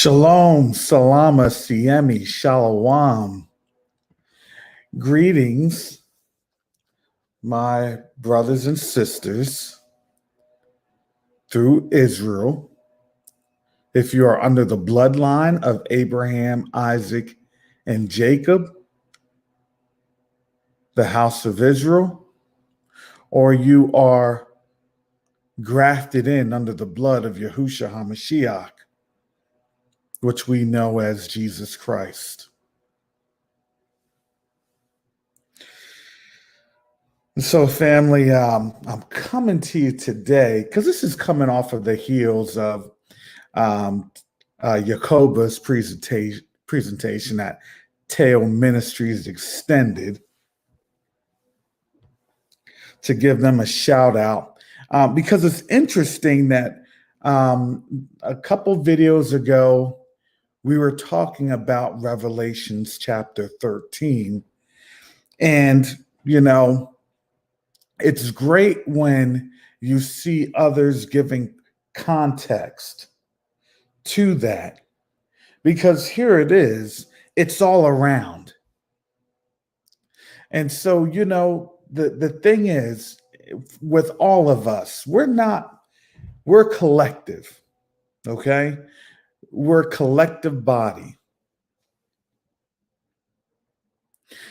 Shalom, salama, siemi, shalom. Greetings, my brothers and sisters through Israel. If you are under the bloodline of Abraham, Isaac, and Jacob, the house of Israel, or you are grafted in under the blood of Yahushua HaMashiach, which we know as Jesus Christ. So, family, I'm coming to you today because this is coming off of the heels of Yakoba's presentation at Teo Ministries Extended, to give them a shout out because it's interesting that a couple videos ago we were talking about Revelations chapter 13, and it's great when you see others giving context to that, because here it is, it's all around. And so, the thing is, with all of us, we're collective, okay? We're a collective body.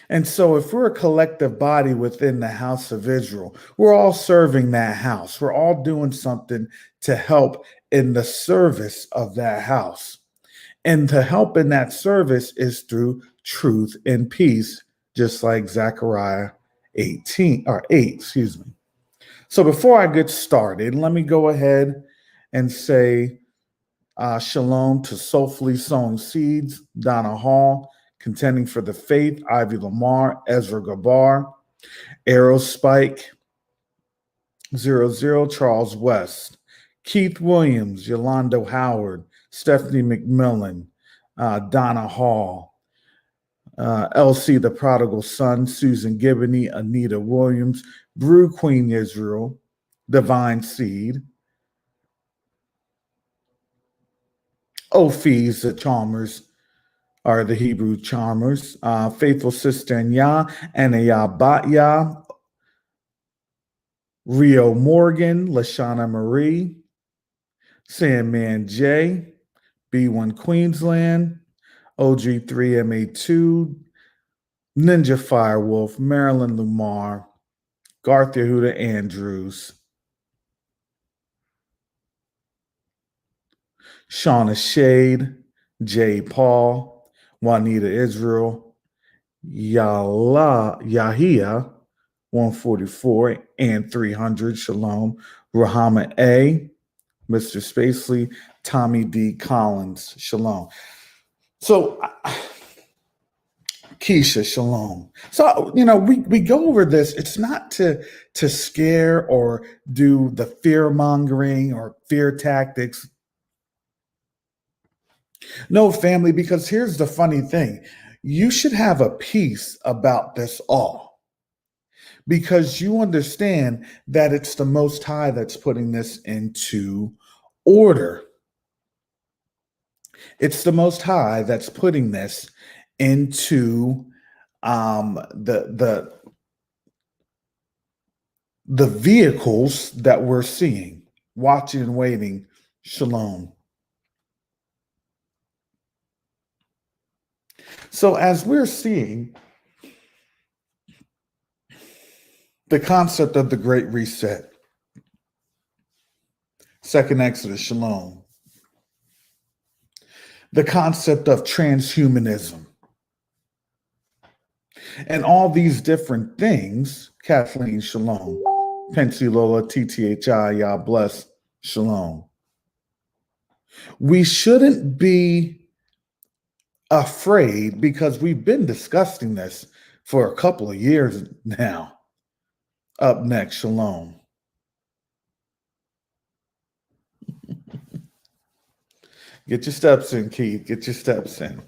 And so if we're a collective body within the house of Israel, we're all serving that house. We're all doing something to help in the service of that house. And to help in that service is through truth and peace, just like Zechariah 8. So before I get started, let me go ahead and say shalom to Soulfully Sowing Seeds, Donna Hall, Contending for the Faith, Ivy Lamar, Ezra Gabar, Arrow Spike 00, Charles West, Keith Williams, Yolanda Howard, Stephanie McMillan, Donna Hall, Elsie the Prodigal Son, Susan Gibney, Anita Williams, Brew Queen Israel, Divine Seed, Ophies the Chalmers, are the Hebrew Charmers, Faithful Sister Nya, Anaya Batya, Rio Morgan, Lashana Marie, Sandman J, B1 Queensland, OG3MA2, Ninja Firewolf, Marilyn Lumar, Garth Yehuda Andrews, Shauna Shade, J. Paul, Juanita Israel, Yahia 144 and 300, Shalom, Rahama A, Mr. Spacely, Tommy D. Collins, Shalom. So, Keisha, Shalom. So, we go over this. It's not to scare or do the fear mongering or fear tactics. No, family, because here's the funny thing. You should have a peace about this all, because you understand that it's the Most High that's putting this into order. It's the Most High that's putting this into the vehicles that we're seeing, watching and waiting. Shalom. So as we're seeing the concept of the Great Reset, Second Exodus, Shalom, the concept of transhumanism, and all these different things, Kathleen, Shalom, Pensy Lola, TTHI, Yah bless, Shalom. We shouldn't be afraid, because we've been discussing this for a couple of years now. Up next, Shalom. Get your steps in, Keith. Get your steps in.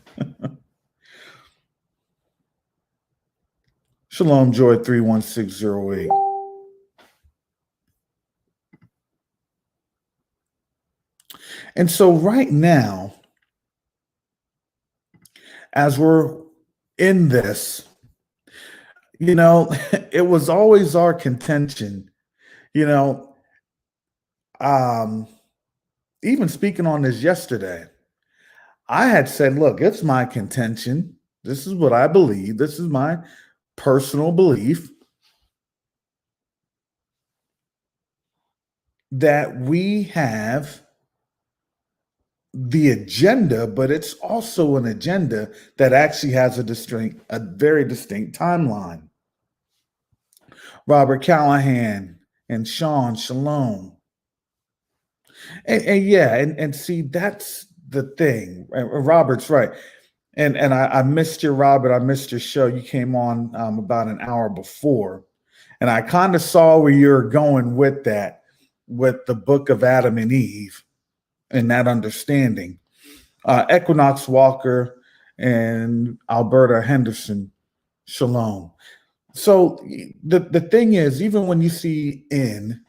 Shalom, Joy 31608. And so right now, as we're in this, you know, it was always our contention, you know, um, even speaking on this yesterday, I had said, look, it's my contention. This is what I believe. This is my personal belief that we have the agenda, but it's also an agenda that actually has a very distinct timeline. Robert Callahan and Sean Shalom. And yeah, and see, that's the thing. And Robert's right. And I missed your Robert. I missed your show. You came on about an hour before, and I kind of saw where you're going with that, with the book of Adam and Eve, and that understanding. Equinox Walker and Alberta Henderson, shalom. So the thing is, even when you see in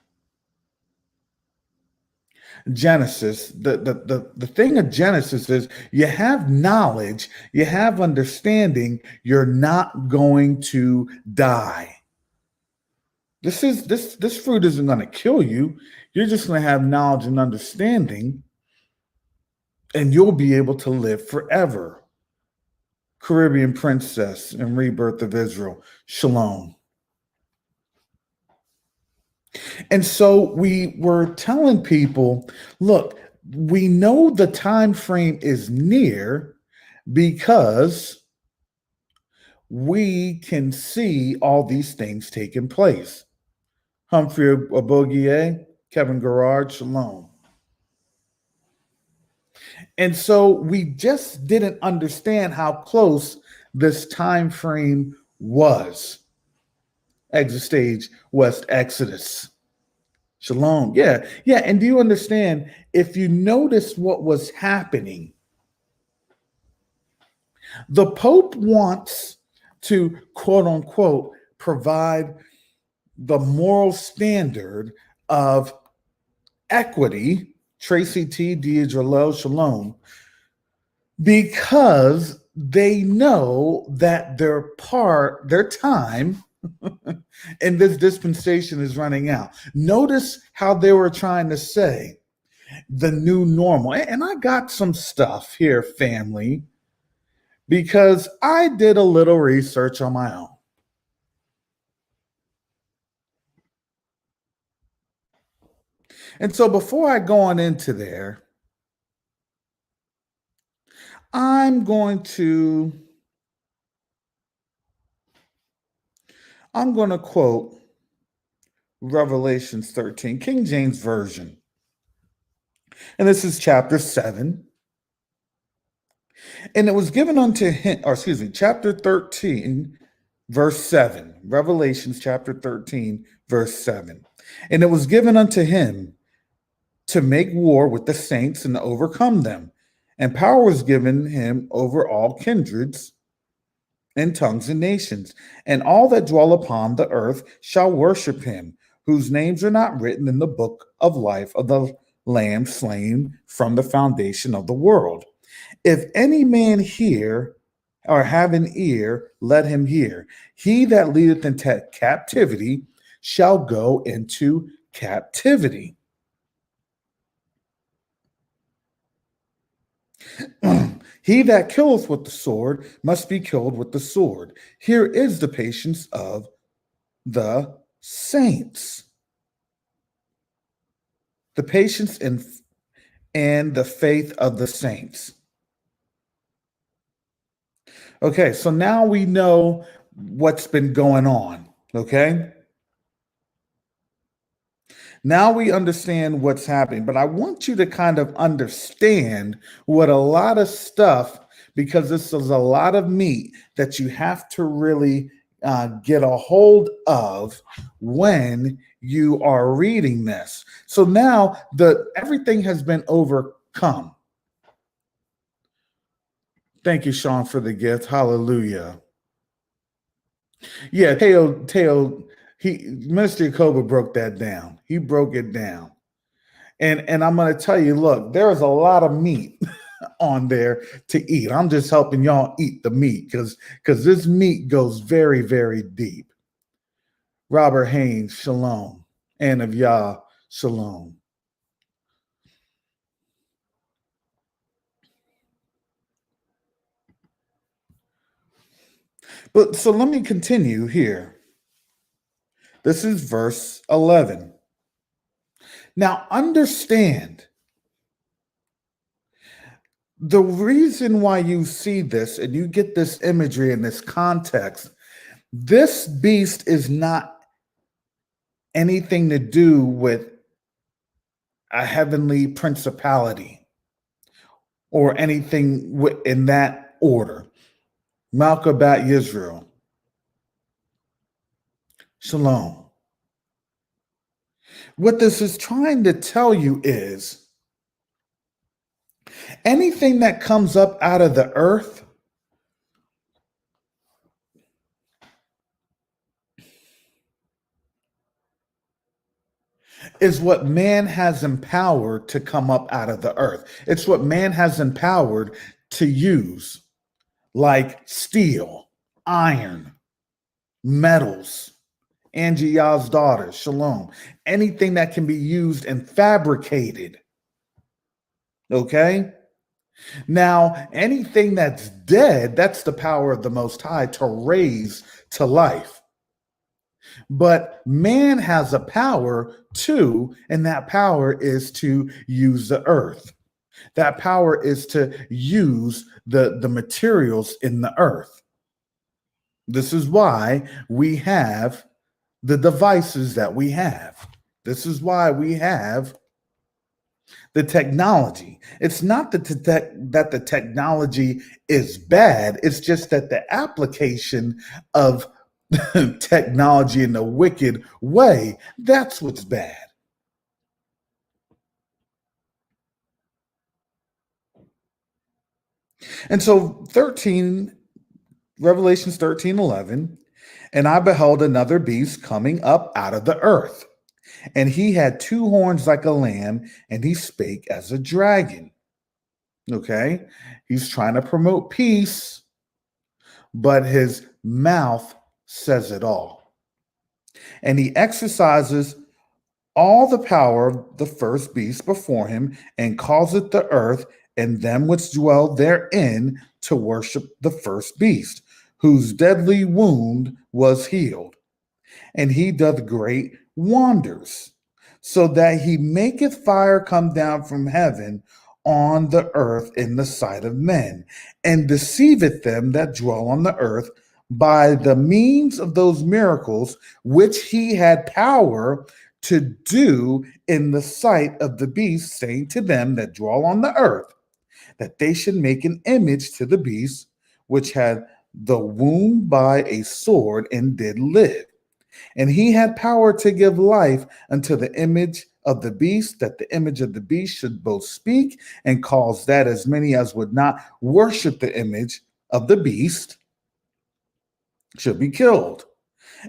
Genesis, the thing of Genesis is you have knowledge, you have understanding, you're not going to die. This fruit isn't going to kill you. You're just going to have knowledge and understanding, and you'll be able to live forever. Caribbean Princess and Rebirth of Israel, shalom. And so we were telling people, look, we know the time frame is near because we can see all these things taking place. Humphrey Abogier, Kevin Garrard, shalom. And so we just didn't understand how close this time frame was. Exit stage, West Exodus. Shalom. Yeah. Yeah. And do you understand? If you notice what was happening, the Pope wants to, quote unquote, provide the moral standard of equity, Tracy T. Deidre Lowe, shalom, because they know that their time in this dispensation is running out. Notice how they were trying to say the new normal. And I got some stuff here, family, because I did a little research on my own. And so before I go on into there, I'm going to quote Revelations 13, King James Version. And this is chapter 7. And it was given unto him, or excuse me, chapter 13, verse 7. Revelations chapter 13, verse 7. And it was given unto him to make war with the saints and to overcome them. And power was given him over all kindreds and tongues and nations. And all that dwell upon the earth shall worship him, whose names are not written in the book of life of the Lamb slain from the foundation of the world. If any man hear or have an ear, let him hear. He that leadeth into captivity shall go into captivity. He that killeth with the sword must be killed with the sword. Here is the patience of the saints. The patience and the faith of the saints. Okay, so now we know what's been going on, okay? Now we understand what's happening, but I want you to kind of understand what a lot of stuff, because this is a lot of meat that you have to really get a hold of when you are reading this. So now everything has been overcome. Thank you, Sean, for the gift. Hallelujah. Yeah, Teo, Minister Yacoba broke that down. He broke it down. And I'm going to tell you, look, there is a lot of meat on there to eat. I'm just helping y'all eat the meat because this meat goes very, very deep. Robert Haynes, shalom. And of Yah, shalom. But so let me continue here. This is verse 11. Now understand the reason why you see this and you get this imagery in this context. This beast is not anything to do with a heavenly principality or anything in that order. Malkabat Yisrael. Shalom. What this is trying to tell you is anything that comes up out of the earth is what man has empowered to come up out of the earth. It's what man has empowered to use, like steel, iron, metals, Angie Yah's daughter, shalom, anything that can be used and fabricated. Okay? Now, anything that's dead, that's the power of the Most High to raise to life. But man has a power too, and that power is to use the earth. That power is to use the materials in the earth. This is why we have the devices that we have. This is why we have the technology. It's not that the technology is bad. It's just that the application of technology in a wicked way, that's what's bad. And so Revelations 13:11, and I beheld another beast coming up out of the earth. And he had two horns like a lamb, and he spake as a dragon. Okay? He's trying to promote peace, but his mouth says it all. And he exercises all the power of the first beast before him, and causeth the earth and them which dwell therein to worship the first beast, whose deadly wound was healed. And he doth great wonders, so that he maketh fire come down from heaven on the earth in the sight of men, and deceiveth them that dwell on the earth by the means of those miracles which he had power to do in the sight of the beast, saying to them that dwell on the earth, that they should make an image to the beast, which had the wound by a sword and did live. And he had power to give life unto the image of the beast, that the image of the beast should both speak and cause that as many as would not worship the image of the beast should be killed.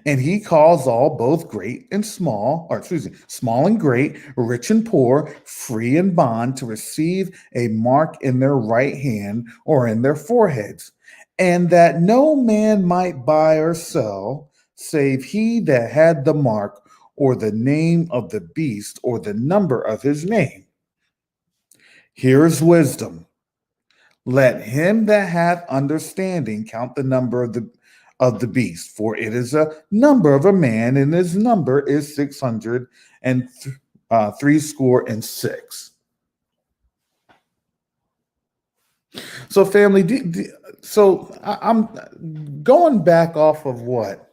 And he calls all, both great and small, or excuse me, small and great, rich and poor, free and bond, to receive a mark in their right hand or in their foreheads, and that no man might buy or sell, save he that had the mark, or the name of the beast, or the number of his name. Here is wisdom. Let him that hath understanding count the number of the beast, for it is a number of a man, and his number is 666. So, family, I'm going back off of what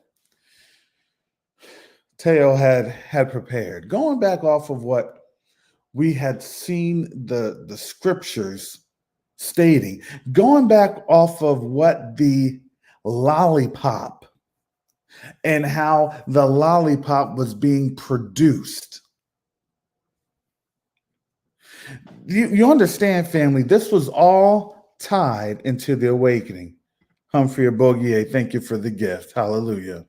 Teo had prepared, going back off of what we had seen the scriptures stating, going back off of what the lollipop and how the lollipop was being produced. You understand, family, this was all tied into the awakening. Humphrey Abogier, thank you for the gift. Hallelujah.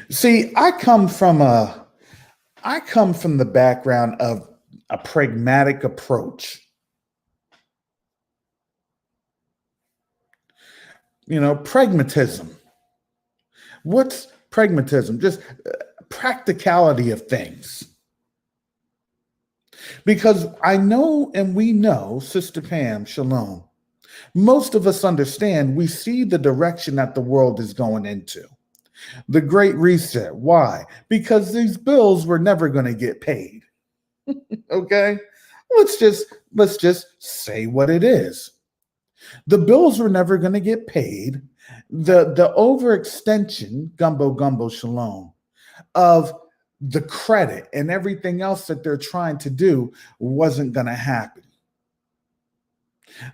See, I come from a I come from the background of a pragmatic approach. Pragmatism. What's pragmatism? Just practicality of things. Because I know and we know, Sister Pam, shalom, most of us understand, we see the direction that the world is going into. The Great Reset. Why? Because these bills were never going to get paid. Okay? Let's just say what it is. The bills were never going to get paid. The overextension, gumbo gumbo shalom, of the credit and everything else that they're trying to do wasn't going to happen.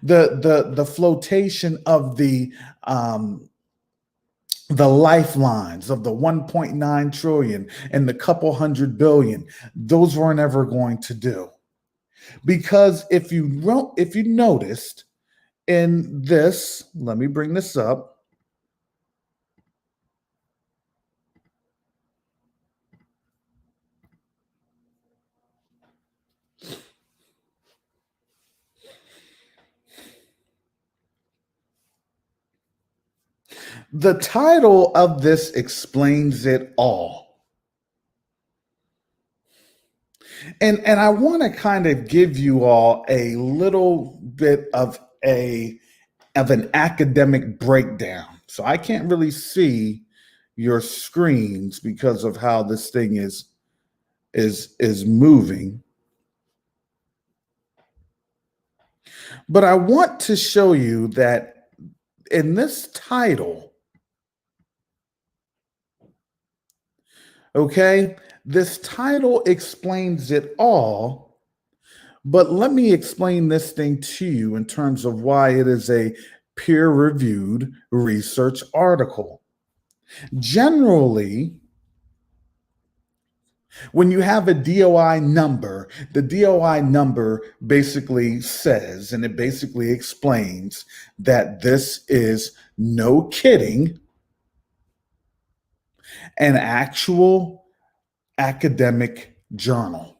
The flotation of the lifelines of the 1.9 trillion and the couple hundred billion, those weren't ever going to do. Because if you noticed in this, let me bring this up. The title of this explains it all. And I want to kind of give you all a little bit of an academic breakdown. So I can't really see your screens because of how this thing is moving. But I want to show you that in this title, okay, this title explains it all, but let me explain this thing to you in terms of why it is a peer-reviewed research article. Generally, when you have a DOI number, the DOI number basically says, and it basically explains that this is, no kidding, an actual academic journal.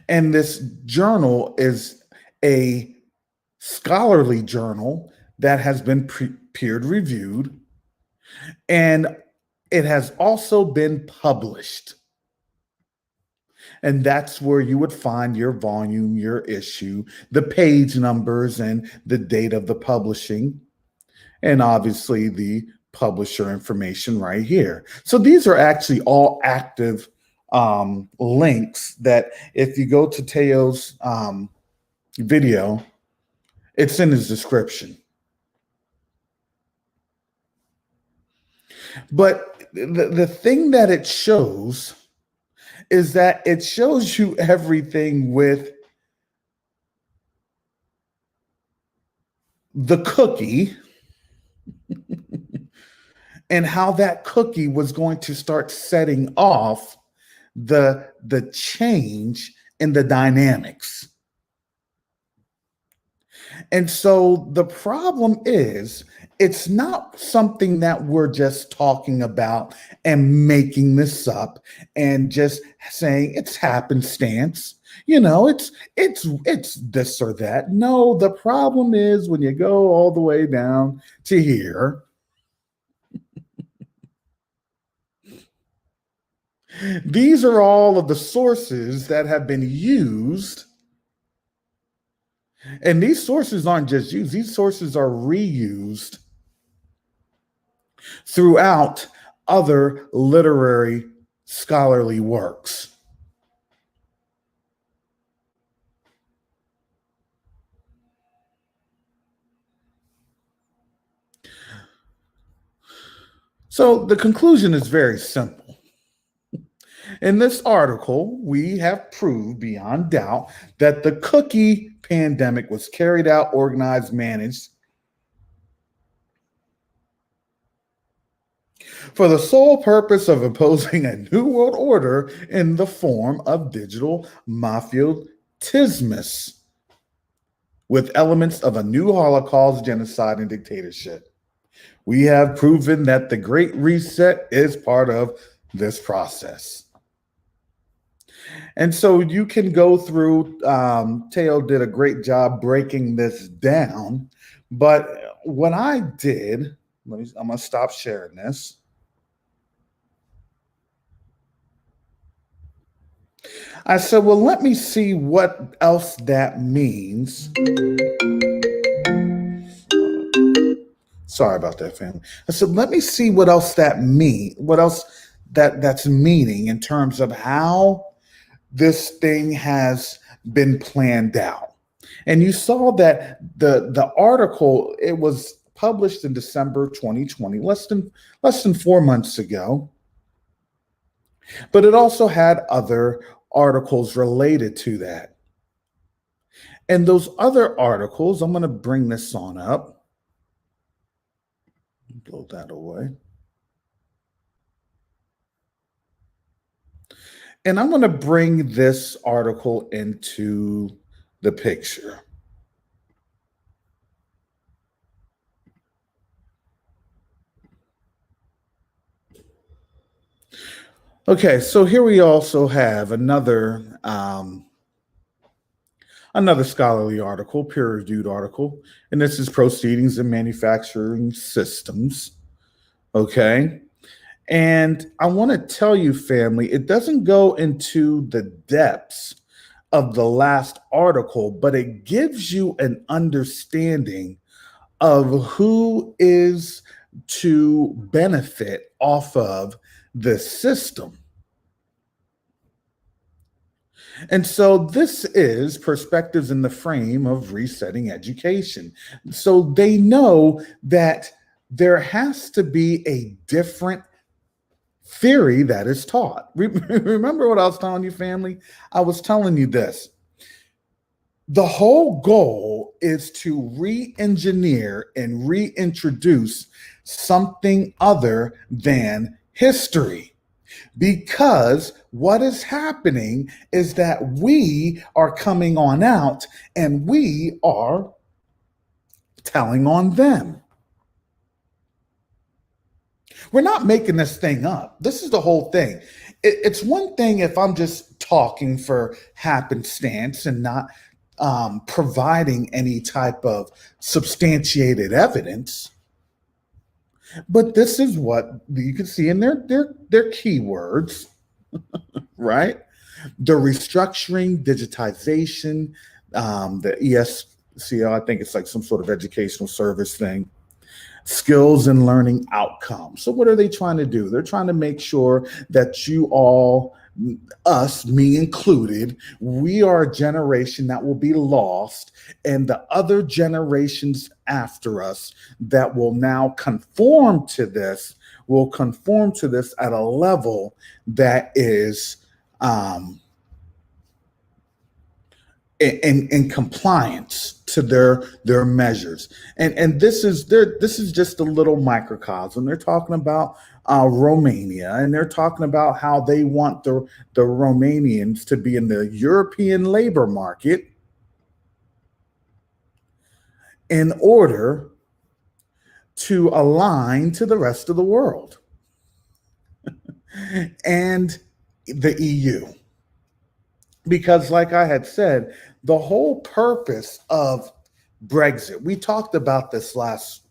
And this journal is a scholarly journal that has been peer reviewed, and it has also been published. And that's where you would find your volume, your issue, the page numbers, and the date of the publishing, and obviously the publisher information right here. So these are actually all active links that if you go to Teo's video, it's in his description. But the thing that it shows is that it shows you everything with the cookie and how that cookie was going to start setting off the change in the dynamics. And so the problem is, it's not something that we're just talking about and making this up and just saying it's happenstance. It's this or that. No, the problem is when you go all the way down to here, these are all of the sources that have been used. And these sources aren't just used, these sources are reused throughout other literary scholarly works. So the conclusion is very simple. In this article, we have proved beyond doubt that the cookie pandemic was carried out, organized, managed for the sole purpose of imposing a new world order in the form of digital mafiotismus with elements of a new Holocaust, genocide, and dictatorship. We have proven that the Great Reset is part of this process. And so you can go through, Teo did a great job breaking this down. But what I did, I'm going to stop sharing this. I said, well, let me see what else that means. Sorry about that, family. I said, let me see what else that's meaning in terms of how this thing has been planned out. And you saw that the article, it was published in December 2020, less than 4 months ago. But it also had other articles related to that. And those other articles, I'm going to bring this on up. Blow that away. And I'm going to bring this article into the picture. Okay, so here we also have another scholarly article, peer-reviewed article, and this is Proceedings in Manufacturing Systems. Okay. And I want to tell you, family, it doesn't go into the depths of the last article, but it gives you an understanding of who is to benefit off of the system. And so this is Perspectives in the Frame of Resetting Education. So they know that there has to be a different theory that is taught. Remember what I was telling you, family? I was telling you this. The whole goal is to re-engineer and reintroduce something other than history. Because what is happening is that we are coming on out and we are telling on them. We're not making this thing up. This is the whole thing. It's one thing if I'm just talking for happenstance and not providing any type of substantiated evidence. But this is what you can see in their keywords, right? The restructuring, digitization, the ESCO, I think it's like some sort of educational service thing. Skills and learning outcomes. So what are they trying to do? They're trying to make sure that you all, us, me included, we are a generation that will be lost, and the other generations after us that will now conform to this will conform to this at a level that is in compliance to their measures. And this is just a little microcosm. They're talking about Romania, and they're talking about how they want the Romanians to be in the European labor market in order to align to the rest of the world and the EU. Because like I had said, the whole purpose of Brexit, we talked about this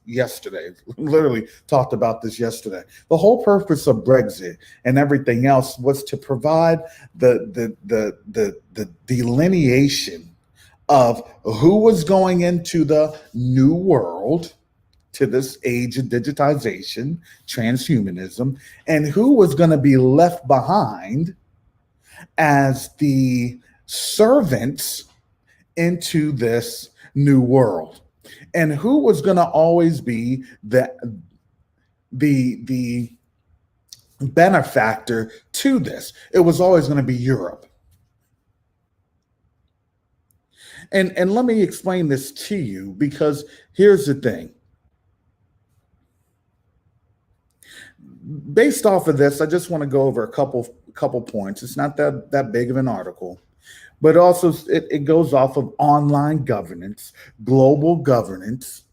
yesterday, literally talked about this yesterday. The whole purpose of Brexit and everything else was to provide the delineation of who was going into the new world, to this age of digitization, transhumanism, and who was going to be left behind as the servants into this new world, and who was going to always be the benefactor to this. It was always going to be Europe. And let me explain this to you, because here's the thing. Based off of this, I just want to go over a couple points. It's not that big of an article, but also it goes off of online governance, global governance,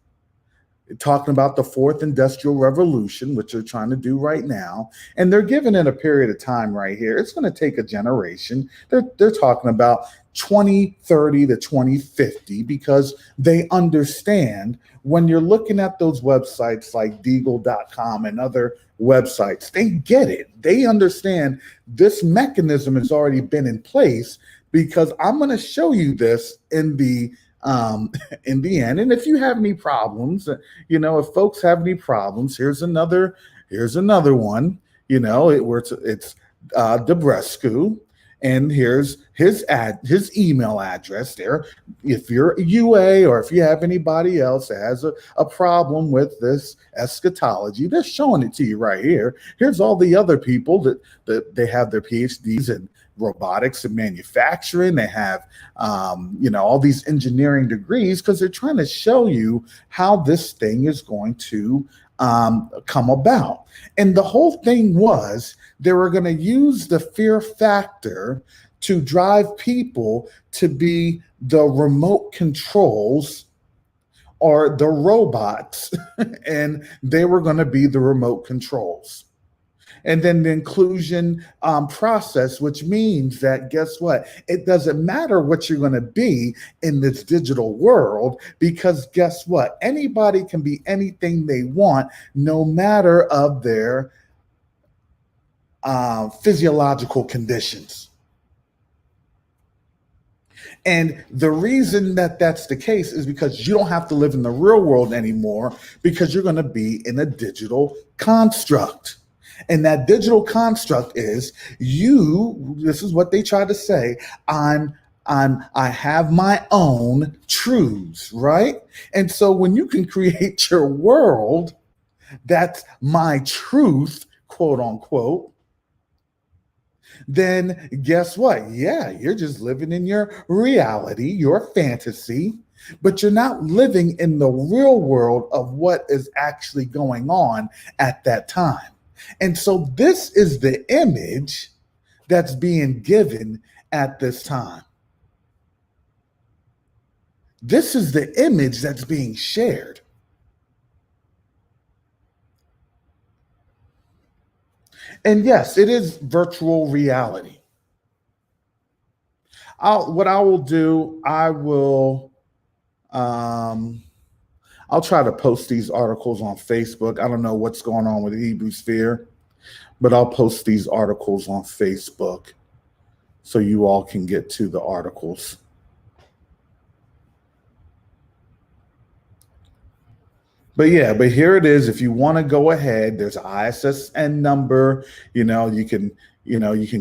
talking about the fourth industrial revolution, which they're trying to do right now. And they're given it a period of time right here. It's going to take a generation. They're talking about 2030 to 2050 because they understand when you're looking at those websites like Deagle.com and other websites, they get it. They understand this mechanism has already been in place because I'm going to show you this in the end. And if you have any problems, if folks have any problems, here's another one. It's Debrescu, and here's his email address there. If you're a UA or if you have anybody else that has a problem with this eschatology, they're showing it to you right here. Here's all the other people that they have their PhDs in robotics and manufacturing. They have all these engineering degrees because they're trying to show you how this thing is going to come about. And the whole thing was they were going to use the fear factor to drive people to be the remote controls or the robots, and they were going to be the remote controls. And then the inclusion process, which means that, guess what? It doesn't matter what you're going to be in this digital world, because guess what? Anybody can be anything they want, no matter of their physiological conditions. And the reason that that's the case is because you don't have to live in the real world anymore, because you're going to be in a digital construct. And that digital construct is this is what they try to say, I have my own truths, right? And so when you can create your world, that's my truth, quote unquote, then guess what? Yeah, you're just living in your reality, your fantasy, but you're not living in the real world of what is actually going on at that time. And so this is the image that's being given at this time. This is the image that's being shared. And yes, it is virtual reality. What I will do, I'll try to post these articles on Facebook. I don't know what's going on with Hebrew Sphere, but I'll post these articles on Facebook so you all can get to the articles. But here it is. If you want to go ahead, there's an ISSN number. You can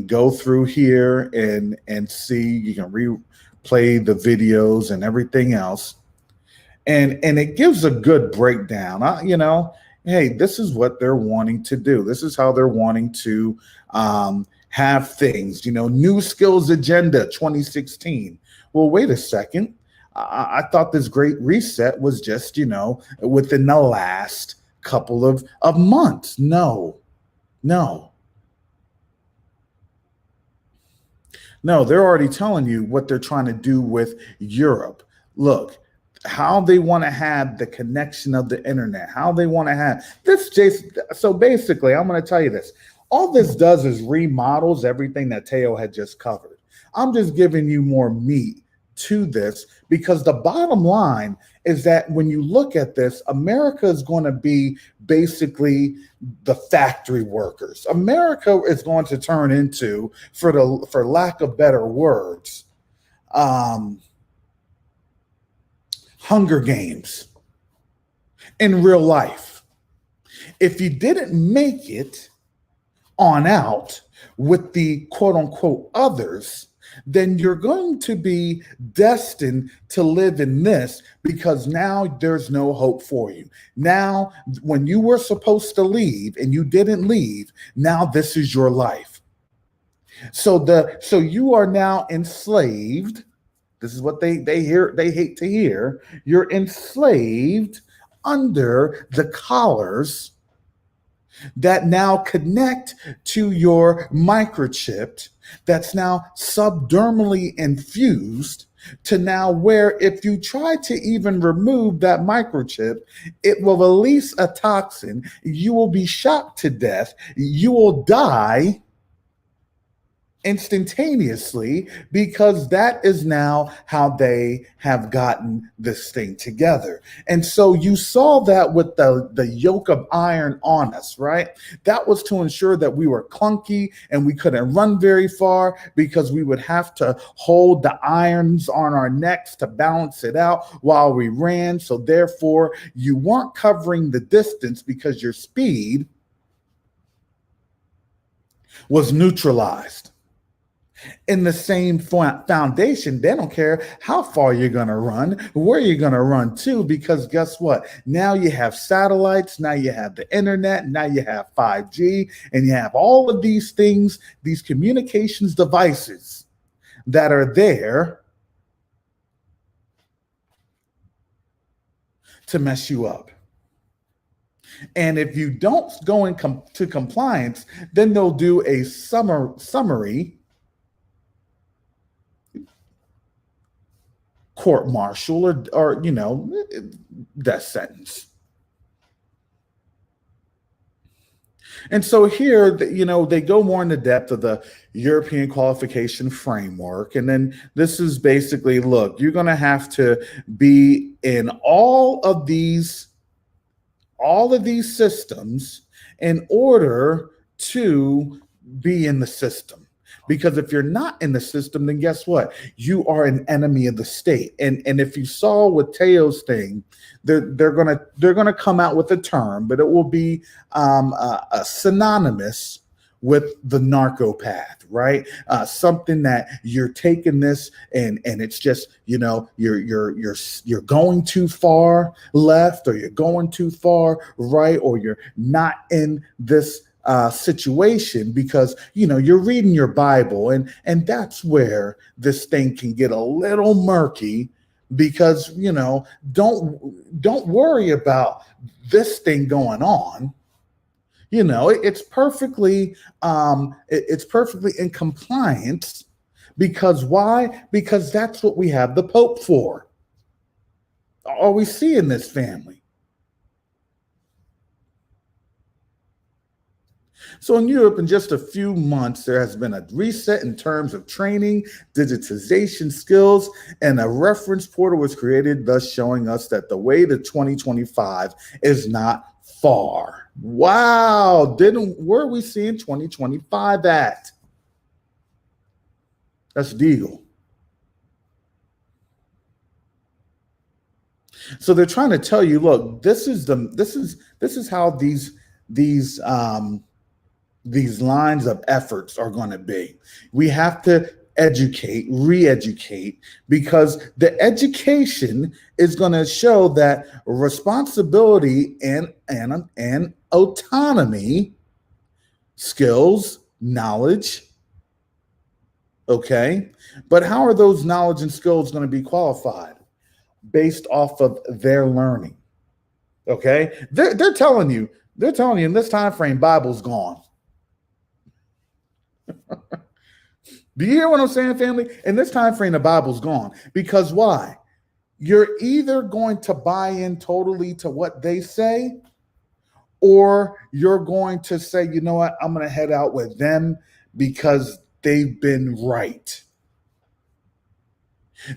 go through here and see. You can replay the videos and everything else. And it gives a good breakdown. Hey, this is what they're wanting to do. This is how they're wanting to have things. New skills agenda 2016. Well, wait a second. I thought this great reset was just, within the last couple of months. No, they're already telling you what they're trying to do with Europe. Look, how they want to have the connection of the internet, how they want to have this. So basically, I'm going to tell you this. All this does is remodels everything that Teo had just covered. I'm just giving you more meat to this, because the bottom line is that when you look at this, America is going to be basically the factory workers. America is going to turn into, for lack of better words, Hunger Games in real life. If you didn't make it on out with the quote unquote others, then you're going to be destined to live in this, because now there's no hope for you. Now, when you were supposed to leave and you didn't leave, now this is your life. So you are now enslaved. This is what they hate to hear. You're enslaved under the collars that now connect to your microchip that's now subdermally infused to now where if you try to even remove that microchip, it will release a toxin. You will be shocked to death. You will die instantaneously because that is now how they have gotten this thing together. And so you saw that with the yoke of iron on us, right? That was to ensure that we were clunky and we couldn't run very far because we would have to hold the irons on our necks to balance it out while we ran. So therefore you weren't covering the distance because your speed was neutralized. In the same foundation, they don't care how far you're going to run, where you're going to run to, because guess what? Now you have satellites, now you have the internet, now you have 5G, and you have all of these things, these communications devices that are there to mess you up. And if you don't go into compliance, then they'll do a summary court martial or death sentence. And so here, they go more into depth of the European qualification framework. And then this is basically, look, you're going to have to be in all of these systems in order to be in the system. Because if you're not in the system, then guess what? You are an enemy of the state. And if you saw with Teo's thing, they're gonna come out with a term, but it will be a synonymous with the narcopath, right? Something that you're taking this and it's just you're going too far left, or you're going too far right, or you're not in this situation because you're reading your Bible, and that's where this thing can get a little murky because don't worry about this thing going on. It's perfectly in compliance. Because why? Because that's what we have the Pope for. Are we seeing this, family? So in Europe, in just a few months, there has been a reset in terms of training, digitization skills, and a reference portal was created, thus showing us that the way to 2025 is not far. Wow. Where are we seeing 2025 at? That's Deagle. So they're trying to tell you, look, this is how these lines of efforts are going to be. We have to educate, re-educate, because the education is going to show that responsibility and autonomy, skills, knowledge. Okay. But how are those knowledge and skills going to be qualified? Based off of their learning. Okay. They're telling you in this time frame, Bible's gone. Do you hear what I'm saying, family? In this time frame, the Bible's gone. Because why? You're either going to buy in totally to what they say, or you're going to say, you know what, I'm going to head out with them because they've been right.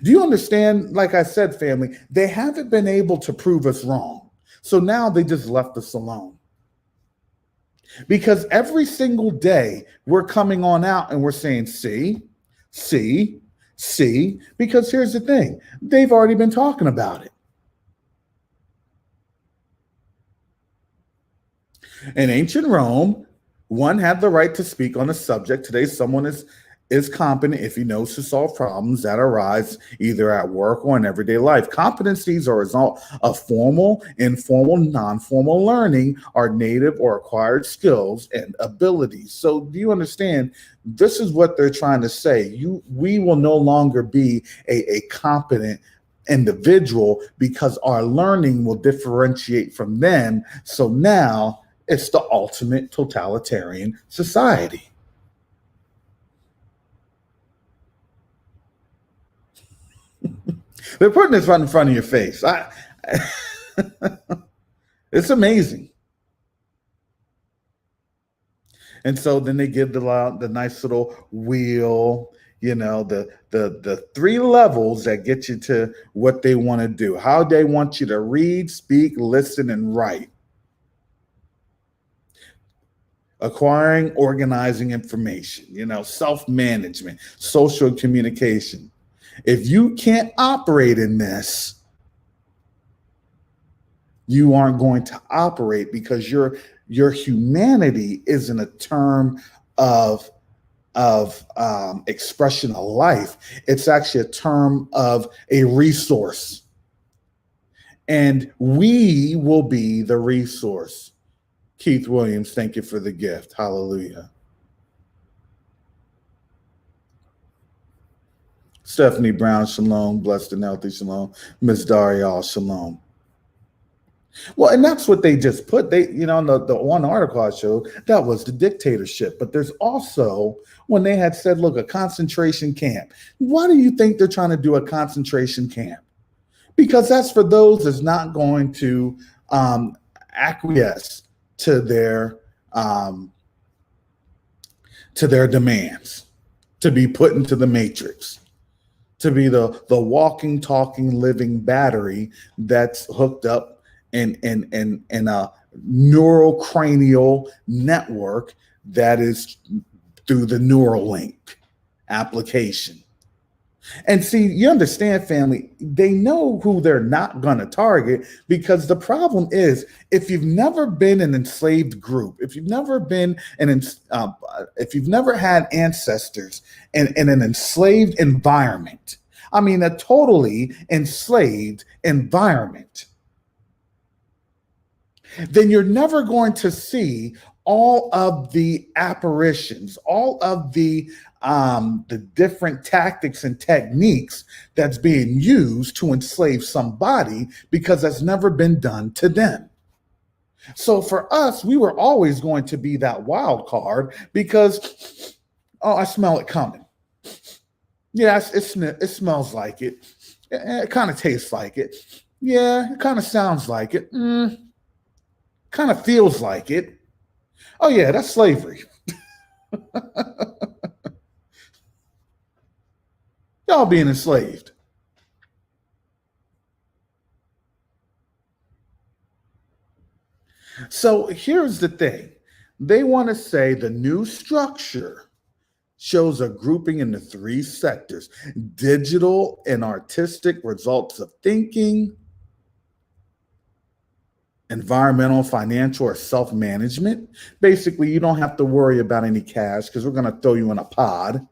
Do you understand? Like I said, family, they haven't been able to prove us wrong. So now they just left us alone. Because every single day we're coming on out and we're saying, see, because here's the thing, they've already been talking about it. In ancient Rome, one had the right to speak on a subject. Today, someone is competent if he knows to solve problems that arise either at work or in everyday life. Competencies are a result of formal, informal, non-formal learning, are native or acquired skills and abilities. So do you understand? This is what they're trying to say. We will no longer be a competent individual because our learning will differentiate from them. So now It's the ultimate totalitarian society. They're putting this right in front of your face. It's amazing. And so then they give the nice little wheel, the three levels that get you to what they want to do, how they want you to read, speak, listen, and write. Acquiring, organizing information, self-management, social communication. If you can't operate in this, you aren't going to operate, because your humanity isn't a term of expression of life. It's actually a term of a resource, and we will be the resource. Keith Williams, thank you for the gift. Hallelujah. Stephanie Brown, shalom. Blessed and healthy, shalom. Miss Daria, shalom. Well, and that's what they just put. They, the one article I showed, that was the dictatorship. But there's also when they had said, look, a concentration camp. Why do you think they're trying to do a concentration camp? Because that's for those that's not going to acquiesce to their demands, to be put into the matrix, to be the walking, talking, living battery that's hooked up in a neurocranial network that is through the Neuralink application. And see, you understand, family, they know who they're not going to target, because the problem is, if you've never been an enslaved group, if you've never been if you've never had ancestors in an enslaved environment, I mean, a totally enslaved environment, then you're never going to see all of the apparitions, all of the different tactics and techniques that's being used to enslave somebody, because that's never been done to them. So for us, we were always going to be that wild card, because, oh, I smell it coming. Yeah, it smells like it. It kind of tastes like it. Yeah, it kind of sounds like it. Kind of feels like it. Oh yeah, that's slavery. Y'all being enslaved. So here's the thing. They want to say the new structure shows a grouping into three sectors: digital and artistic results of thinking, environmental, financial, or self-management. Basically, you don't have to worry about any cash, because we're going to throw you in a pod.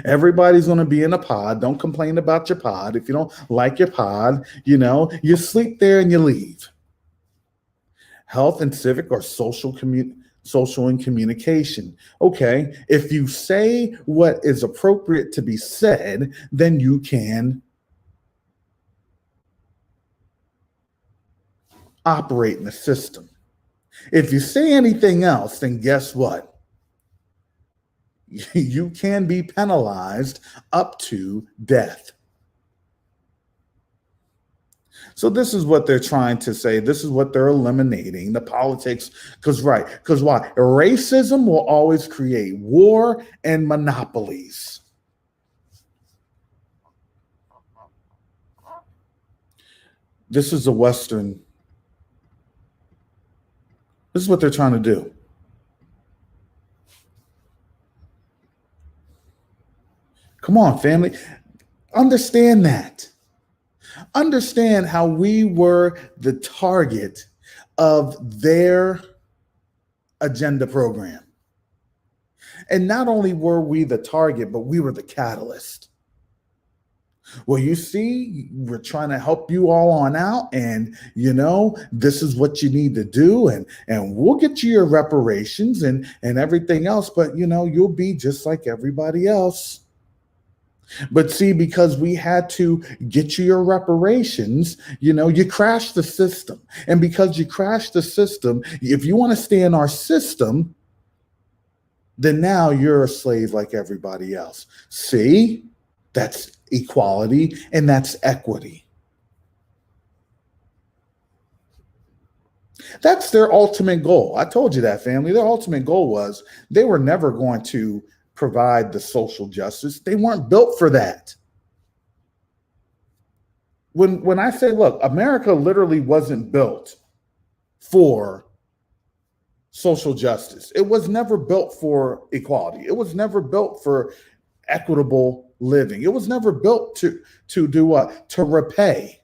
Everybody's going to be in a pod. Don't complain about your pod. If you don't like your pod, you sleep there and you leave. Health and civic or social and communication. Okay, if you say what is appropriate to be said, then you can operate in the system. If you say anything else, then guess what? You can be penalized up to death. So this is what they're trying to say. This is what they're eliminating, the politics. Because why? Racism will always create war and monopolies. This is a Western. This is what they're trying to do. Come on, family. Understand that. Understand how we were the target of their agenda program. And not only were we the target, but we were the catalyst. Well, you see, we're trying to help you all on out, and this is what you need to do, and we'll get you your reparations and everything else, but you'll be just like everybody else. But see, because we had to get you your reparations, you crashed the system. And because you crashed the system, if you want to stay in our system, then now you're a slave like everybody else. See, that's equality and that's equity. That's their ultimate goal. I told you that, family. Their ultimate goal was they were never going to provide the social justice. They weren't built for that. When I say, look, America literally wasn't built for social justice. It was never built for equality. It was never built for equitable living. It was never built to do what? To repay.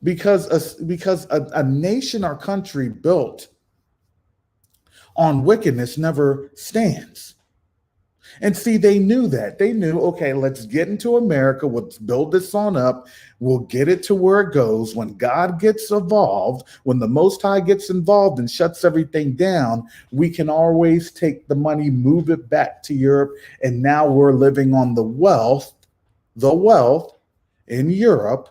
Because a nation or country built on wickedness never stands. And see, they knew that. They knew, okay, let's get into America. Let's build this on up. We'll get it to where it goes. When God gets involved, when the Most High gets involved and shuts everything down, we can always take the money, move it back to Europe. And now we're living on the wealth in Europe,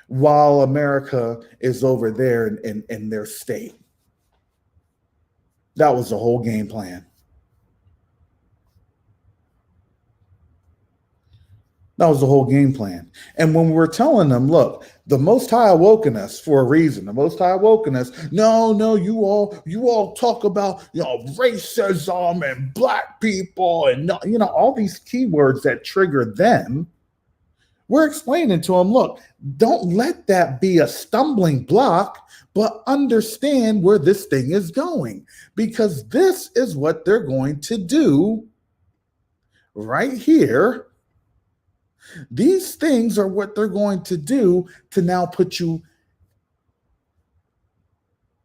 while America is over there in their state. That was the whole game plan. That was the whole game plan. And when we're telling them, look, the Most High awoken us for a reason. The Most High awoken us. No, you all talk about, racism and black people and, all these keywords that trigger them. We're explaining to them, look, don't let that be a stumbling block, but understand where this thing is going, because this is what they're going to do right here. These things are what they're going to do to now put you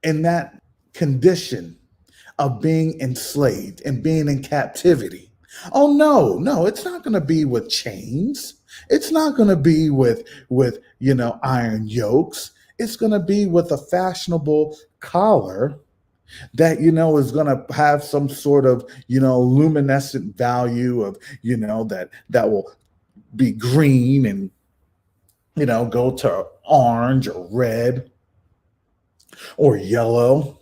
in that condition of being enslaved and being in captivity. Oh, no, it's not going to be with chains. It's not going to be with iron yokes. It's going to be with a fashionable collar that, is going to have some sort of, luminescent value of, that will be green and, go to orange or red or yellow.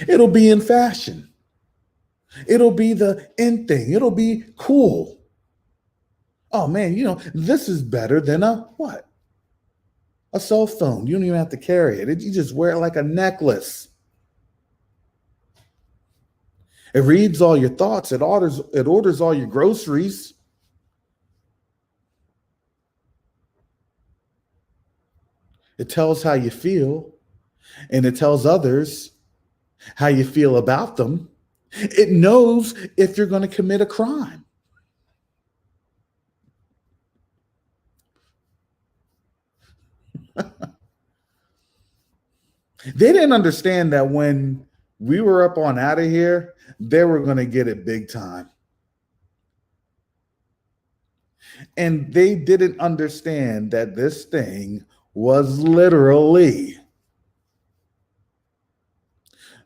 It'll be in fashion. It'll be the in thing. It'll be cool. Oh man, this is better than a what? A cell phone. You don't even have to carry it. You just wear it like a necklace. It reads all your thoughts. It orders all your groceries. It tells how you feel, and it tells others how you feel about them. It knows if you're going to commit a crime. They didn't understand that when we were up on out of here, they were going to get it big time. And they didn't understand that this thing was literally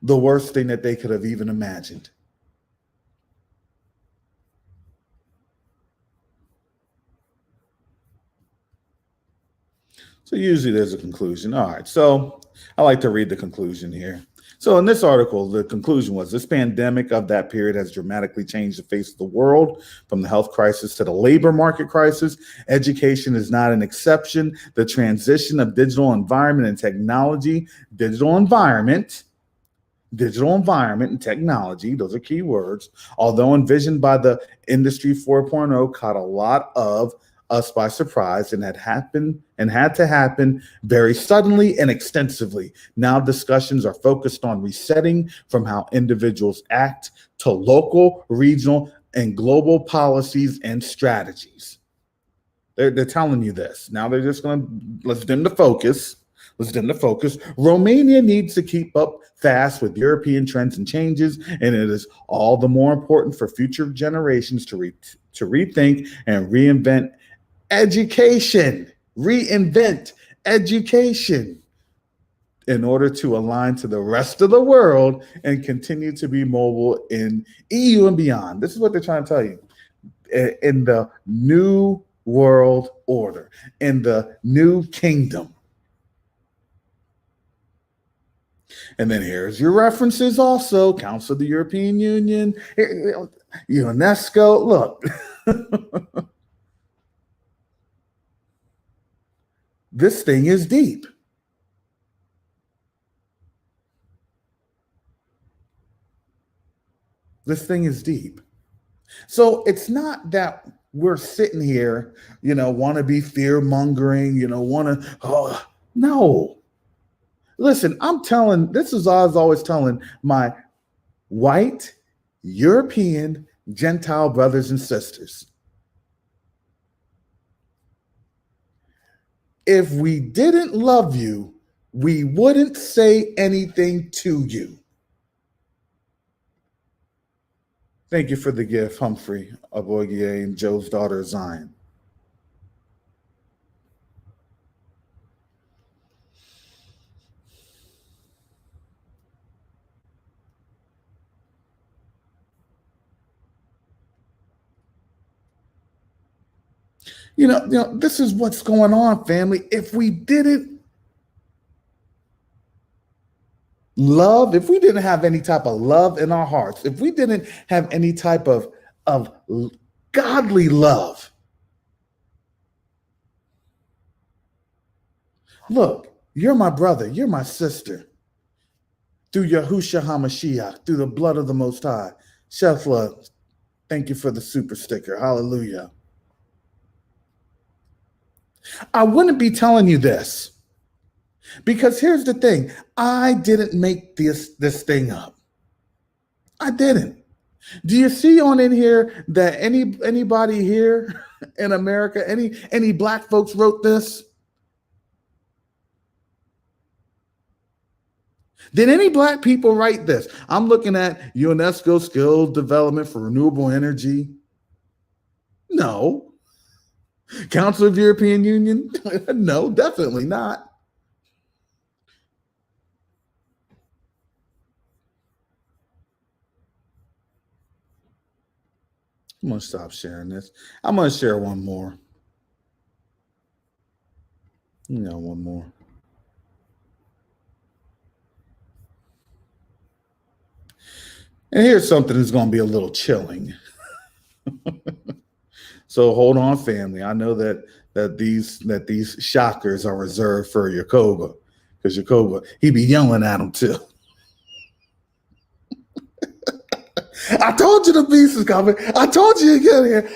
the worst thing that they could have even imagined. So usually there's a conclusion. All right, so I like to read the conclusion here. So in this article, the conclusion was this pandemic of that period has dramatically changed the face of the world, from the health crisis to the labor market crisis. Education is not an exception. The transition of digital environment and technology, digital environment and technology, those are key words, although envisioned by the Industry 4.0, caught a lot of us by surprise and had to happen very suddenly and extensively. Now discussions are focused on resetting from how individuals act to local, regional, and global policies and strategies. They're telling you this. Now they're just going to, let's dim the focus. Romania needs to keep up fast with European trends and changes, and it is all the more important for future generations to rethink and reinvent education. in order to align to the rest of the world and continue to be mobile in EU and beyond. This is what they're trying to tell you. In the new world order, in the new kingdom. And then here's your references also, Council of the European Union, UNESCO. Look, this thing is deep. This thing is deep. So it's not that we're sitting here, want to be fear mongering, want to, no. Listen, this is what I was always telling my white, European, Gentile brothers and sisters. If we didn't love you, we wouldn't say anything to you. Thank you for the gift, Humphrey Abogie and Joe's daughter, Zion. This is what's going on, family. If we didn't love, if we didn't have any type of love in our hearts, if we didn't have any type of godly love, look, you're my brother, you're my sister. Through Yahushua HaMashiach, through the blood of the Most High. Shefla, thank you for the super sticker. Hallelujah. I wouldn't be telling you this because here's the thing. I didn't make this thing up. I didn't. Do you see on in here that anybody here in America, any black folks wrote this? Did any black people write this? I'm looking at UNESCO Skills Development for Renewable Energy. No. Council of European Union? No, definitely not. I'm going to stop sharing this. I'm going to share one more. One more. And here's something that's going to be a little chilling. So hold on, family. I know that these shockers are reserved for Yakoba, because Yakoba, he be yelling at them too. I told you the beast is coming. I told you to get here.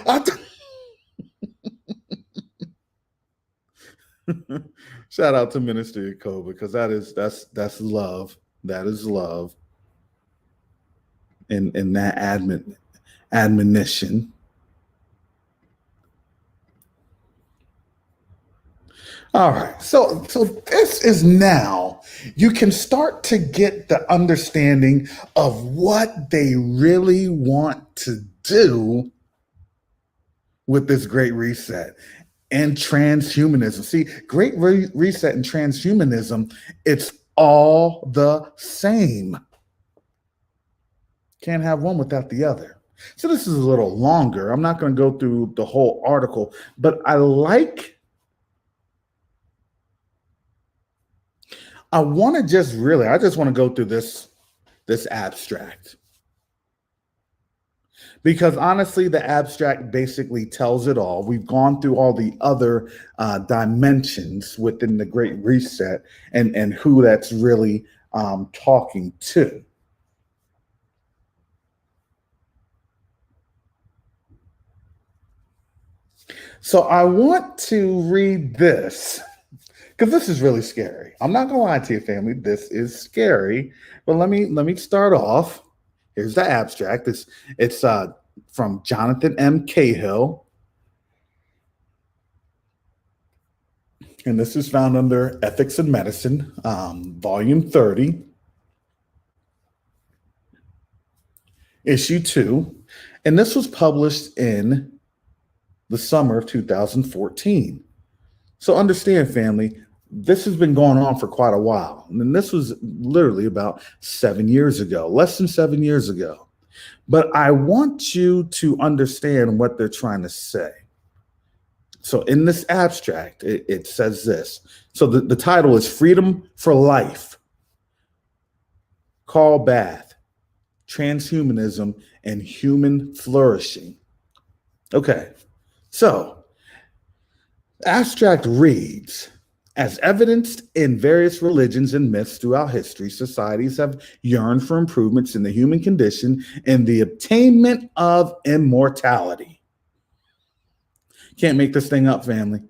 Shout out to Minister Yakoba, because that's love. That is love. In that admonition. All right, so this is now, you can start to get the understanding of what they really want to do with this Great Reset and transhumanism. See, Great Reset and transhumanism, it's all the same. Can't have one without the other. So this is a little longer. I'm not going to go through the whole article, but I just want to go through this abstract. Because honestly, the abstract basically tells it all. We've gone through all the other dimensions within the Great Reset and who that's really talking to. So I want to read this, because this is really scary. I'm not going to lie to you, family. This is scary. But let me start off. Here's the abstract. It's from Jonathan M. Cahill. And this is found under Ethics in Medicine, Volume 30, Issue 2. And this was published in the summer of 2014. So understand, family, This has been going on for quite a while. And this was literally about 7 years ago, less than 7 years ago. But I want you to understand what they're trying to say. So in this abstract, it says this. So the title is Freedom for Life, Karl Barth, Transhumanism and Human Flourishing. Okay, so abstract reads, as evidenced in various religions and myths throughout history, societies have yearned for improvements in the human condition and the attainment of immortality. Can't make this thing up, family.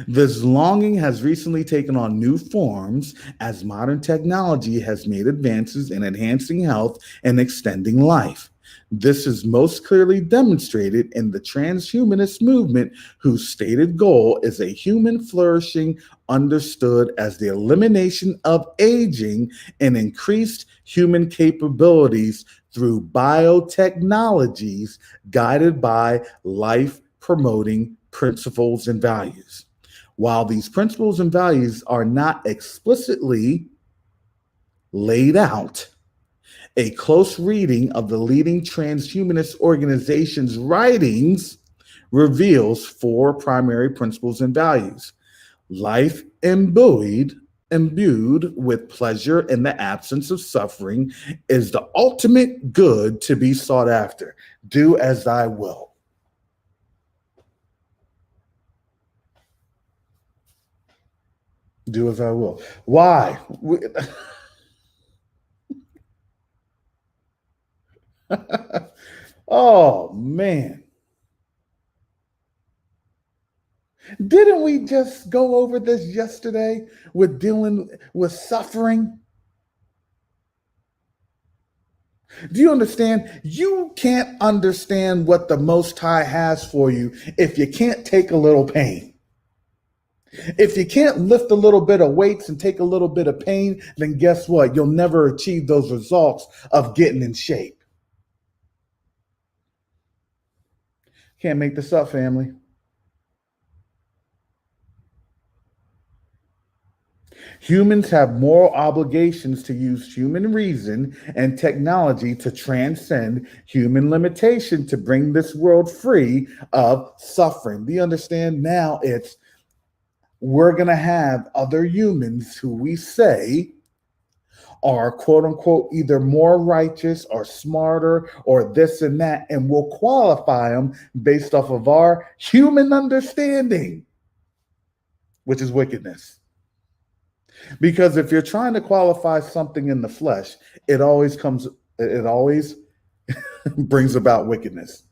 This longing has recently taken on new forms as modern technology has made advances in enhancing health and extending life. This is most clearly demonstrated in the transhumanist movement, whose stated goal is a human flourishing understood as the elimination of aging and increased human capabilities through biotechnologies guided by life promoting principles and values. While these principles and values are not explicitly laid out, a close reading of the leading transhumanist organization's writings reveals four primary principles and values. Life imbued with pleasure in the absence of suffering is the ultimate good to be sought after. Do as I will. Do as I will. Why? Oh, man. Didn't we just go over this yesterday with dealing with suffering? Do you understand? You can't understand what the Most High has for you if you can't take a little pain. If you can't lift a little bit of weights and take a little bit of pain, then guess what? You'll never achieve those results of getting in shape. Can't make this up, family. Humans have moral obligations to use human reason and technology to transcend human limitation to bring this world free of suffering. Do you understand? Now we're going to have other humans who we say are quote unquote either more righteous or smarter or this and that, and we'll qualify them based off of our human understanding, which is wickedness. Because if you're trying to qualify something in the flesh, it always brings about wickedness.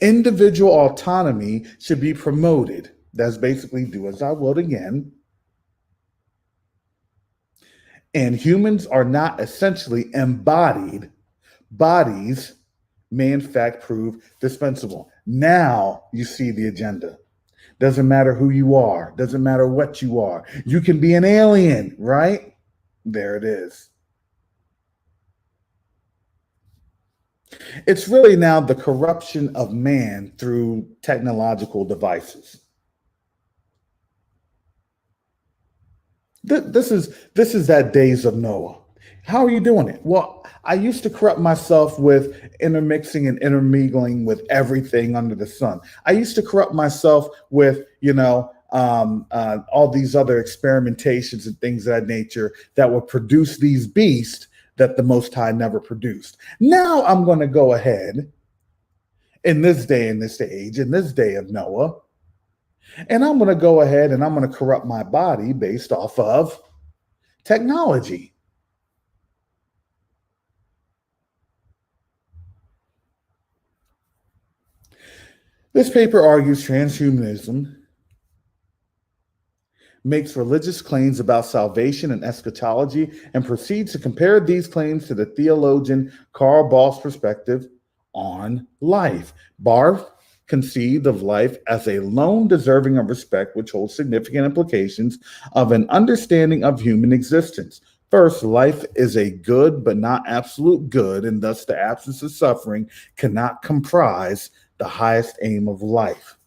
Individual autonomy should be promoted. That's basically do as I will again. And humans are not essentially embodied. Bodies may in fact prove dispensable. Now you see the agenda. Doesn't matter who you are. Doesn't matter what you are. You can be an alien, right? There it is. It's really now the corruption of man through technological devices. This is that days of Noah. How are you doing it? Well, I used to corrupt myself with intermixing and intermingling with everything under the sun. I used to corrupt myself with, all these other experimentations and things of that nature that would produce these beasts that the Most High never produced. Now I'm going to go ahead in this day, in this age, in this day of Noah, and I'm going to go ahead and I'm going to corrupt my body based off of technology. This paper argues transhumanism makes religious claims about salvation and eschatology and proceeds to compare these claims to the theologian Karl Barth's perspective on life. Barth conceived of life as a loan deserving of respect, which holds significant implications of an understanding of human existence. First, life is a good but not absolute good, and thus the absence of suffering cannot comprise the highest aim of life.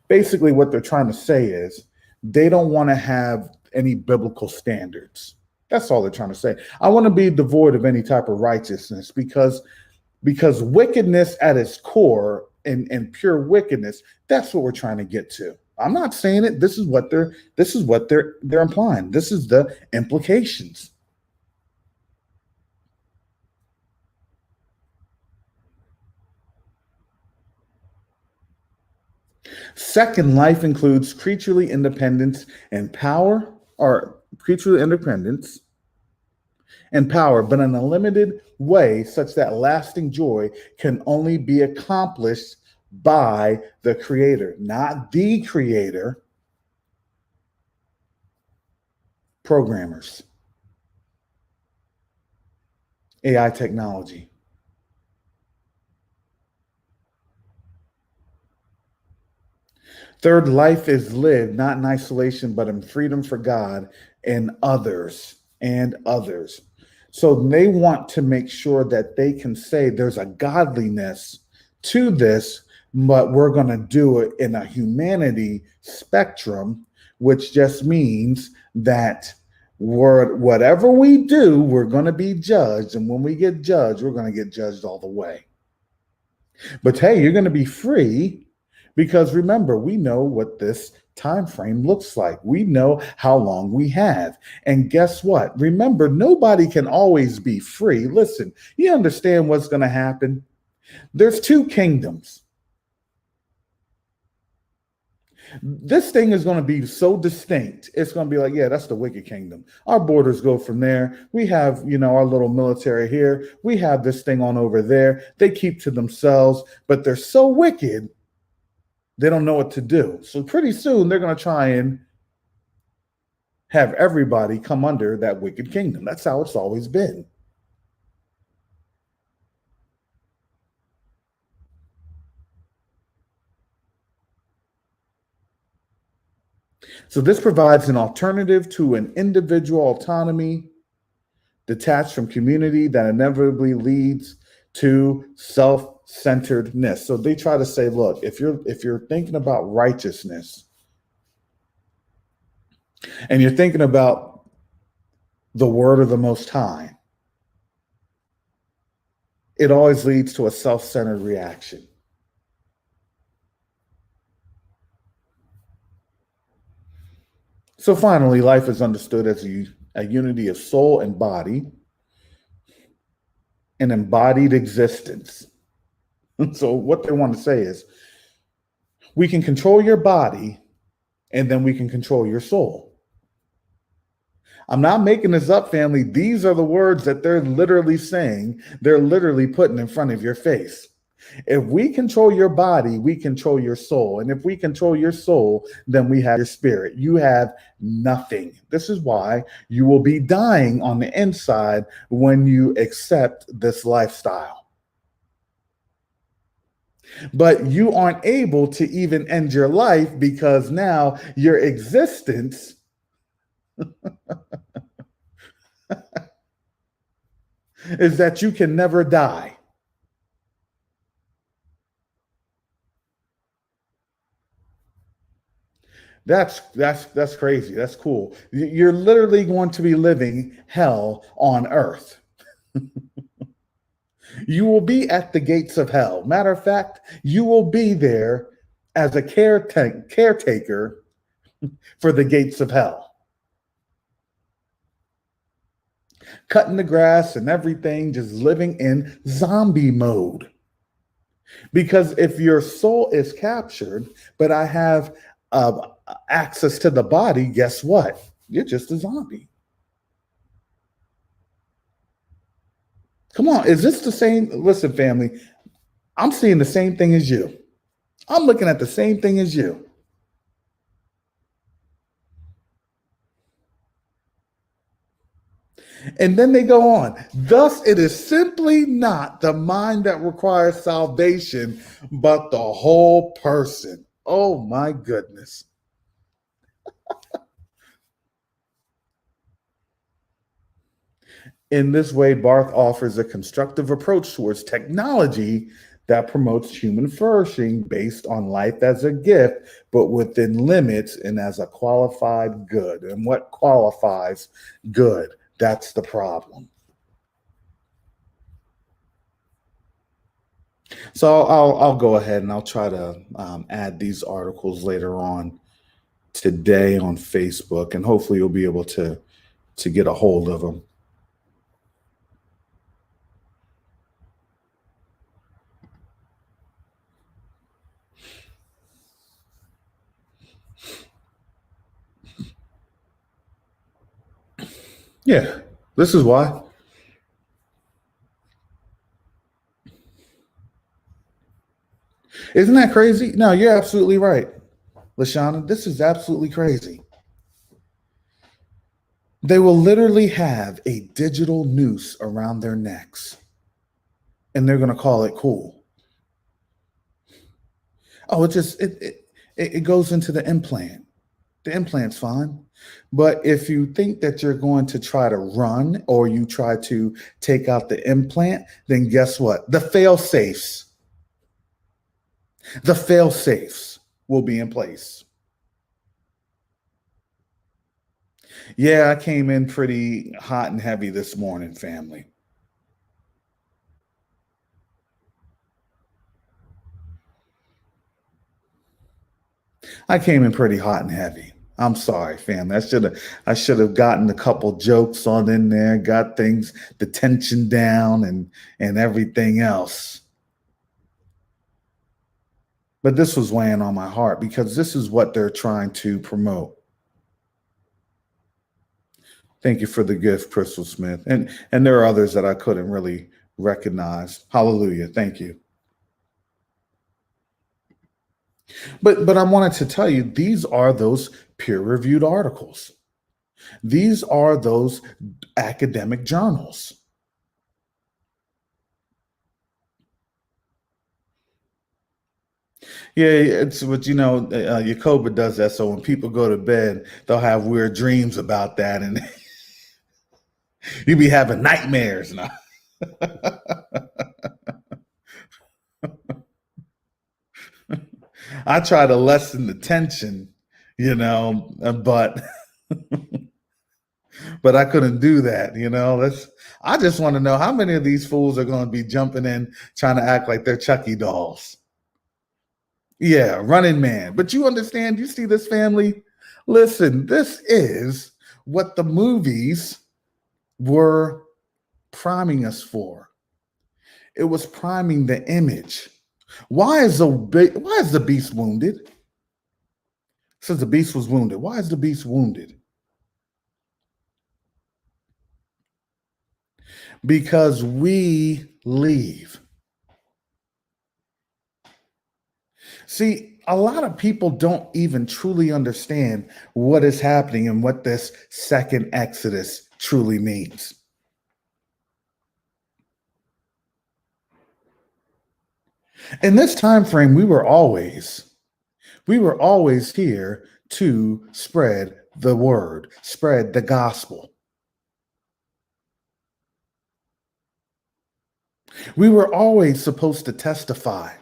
Basically, what they're trying to say is they don't want to have any biblical standards. That's all they're trying to say. I want to be devoid of any type of righteousness because wickedness at its core and pure wickedness, that's what we're trying to get to. I'm not saying it. This is what they're implying. This is the implications. Second, life includes creaturely independence and power, or creaturely independence and power, but in a limited way, such that lasting joy can only be accomplished by the creator, not the creator, programmers, AI technology. Third, life is lived not in isolation, but in freedom for God and others. So they want to make sure that they can say there's a godliness to this, but we're going to do it in a humanity spectrum, which just means that whatever we do, we're going to be judged. And when we get judged, we're going to get judged all the way. But hey, you're going to be free because remember, we know what this time frame looks like. We know how long we have. And guess what? Remember, nobody can always be free. Listen, you understand what's going to happen? There's two kingdoms. This thing is going to be so distinct. It's going to be like, yeah, that's the wicked kingdom. Our borders go from there. We have, our little military here. We have this thing on over there. They keep to themselves, but they're so wicked, they don't know what to do. So pretty soon they're going to try and have everybody come under that wicked kingdom. That's how it's always been. So this provides an alternative to an individual autonomy detached from community that inevitably leads to self-centeredness. So they try to say, look, if you're thinking about righteousness and you're thinking about the word of the Most High, it always leads to a self-centered reaction. So finally, life is understood as a unity of soul and body, an embodied existence. So what they want to say is, we can control your body and then we can control your soul. I'm not making this up, family. These are the words that they're literally saying. They're literally putting in front of your face. If we control your body, we control your soul. And if we control your soul, then we have your spirit. You have nothing. This is why you will be dying on the inside when you accept this lifestyle. But you aren't able to even end your life because now your existence is that you can never die. That's crazy. That's cool. You're literally going to be living hell on earth. You will be at the gates of hell. Matter of fact, you will be there as a caretaker for the gates of hell. Cutting the grass and everything, just living in zombie mode. Because if your soul is captured, but I have access to the body, guess what? You're just a zombie. Come on, is this the same? Listen, family, I'm seeing the same thing as you. I'm looking at the same thing as you. And then they go on. Thus, it is simply not the mind that requires salvation, but the whole person. Oh my goodness. In this way, Barth offers a constructive approach towards technology that promotes human flourishing based on life as a gift, but within limits and as a qualified good. And what qualifies good? That's the problem. So I'll go ahead and I'll try to add these articles later on today on Facebook, and hopefully you'll be able to get a hold of them. Yeah, this is why. Isn't that crazy? No, you're absolutely right, Lashana. This is absolutely crazy. They will literally have a digital noose around their necks and they're going to call it cool. Oh, it goes into the implant. The implant's fine. But if you think that you're going to try to run or you try to take out the implant, then guess what? The fail safes will be in place. Yeah, I came in pretty hot and heavy this morning, family. I came in pretty hot and heavy. I'm sorry, family. I should have gotten a couple jokes on in there, got things the tension down and everything else. But this was weighing on my heart because this is what they're trying to promote. Thank you for the gift, Crystal Smith. And there are others that I couldn't really recognize. Hallelujah. Thank you. But I wanted to tell you these are those peer-reviewed articles. These are those academic journals. Yeah, it's what Yakoba does that. So when people go to bed, they'll have weird dreams about that, and you be having nightmares. Now, I try to lessen the tension, but but I couldn't do that. That's I just want to know how many of these fools are going to be jumping in trying to act like they're Chucky dolls. Yeah, Running Man. But you understand, you see this family? Listen, this is what the movies were priming us for. It was priming the image. Why is the beast wounded? Says the beast was wounded. Why is the beast wounded? Because we leave. See, a lot of people don't even truly understand what is happening and what this second Exodus truly means. In this time frame, we were always here to spread the word, spread the gospel. We were always supposed to testify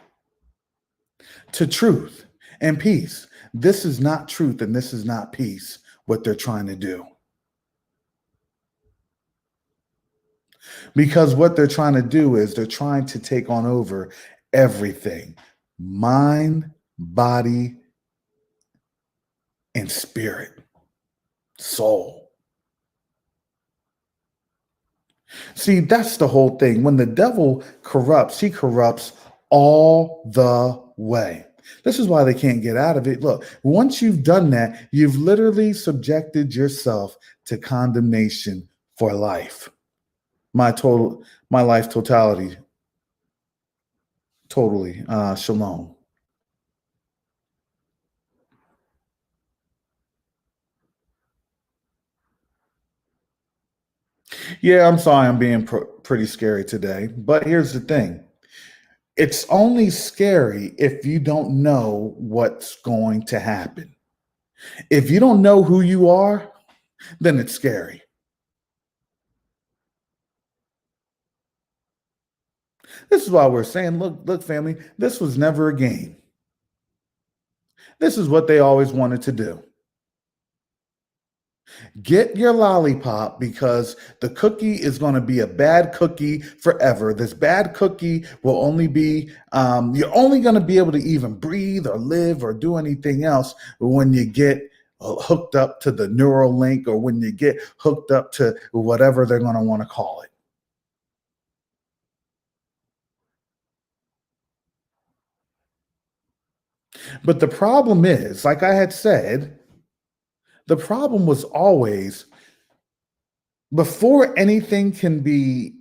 to truth and peace. This is not truth and this is not peace, what they're trying to do. Because what they're trying to do is they're trying to take on over everything: mind, body, and spirit, soul. See, that's the whole thing. When the devil corrupts, he corrupts all the way. This is why they can't get out of it. Look, once you've done that, you've literally subjected yourself to condemnation for life. My life totality, totally. Shalom. Yeah, I'm sorry I'm being pretty scary today, but here's the thing. It's only scary if you don't know what's going to happen. If you don't know who you are, then it's scary. This is why we're saying, look, family, this was never a game. This is what they always wanted to do. Get your lollipop because the cookie is going to be a bad cookie forever. This bad cookie will only be, you're only going to be able to even breathe or live or do anything else when you get hooked up to the neural link or when you get hooked up to whatever they're going to want to call it. But the problem is, like I had said, the problem was always before anything can be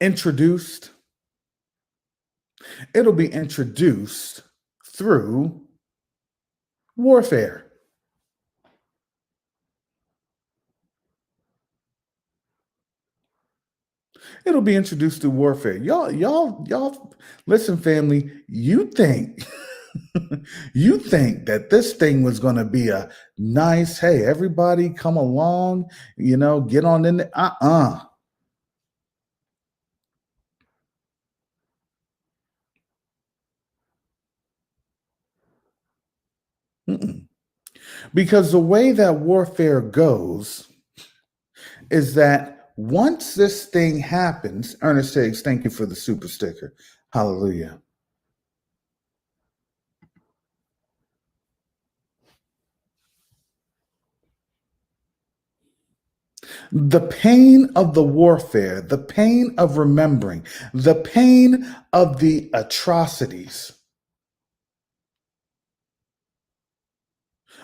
introduced, it'll be introduced through warfare. It'll be introduced through warfare. Y'all listen, family, you think you think that this thing was going to be a nice, hey, everybody come along, get on in there. Mm-mm. Because the way that warfare goes is that once this thing happens, Ernest Higgs, thank you for the super sticker. Hallelujah. The pain of the warfare, the pain of remembering, the pain of the atrocities.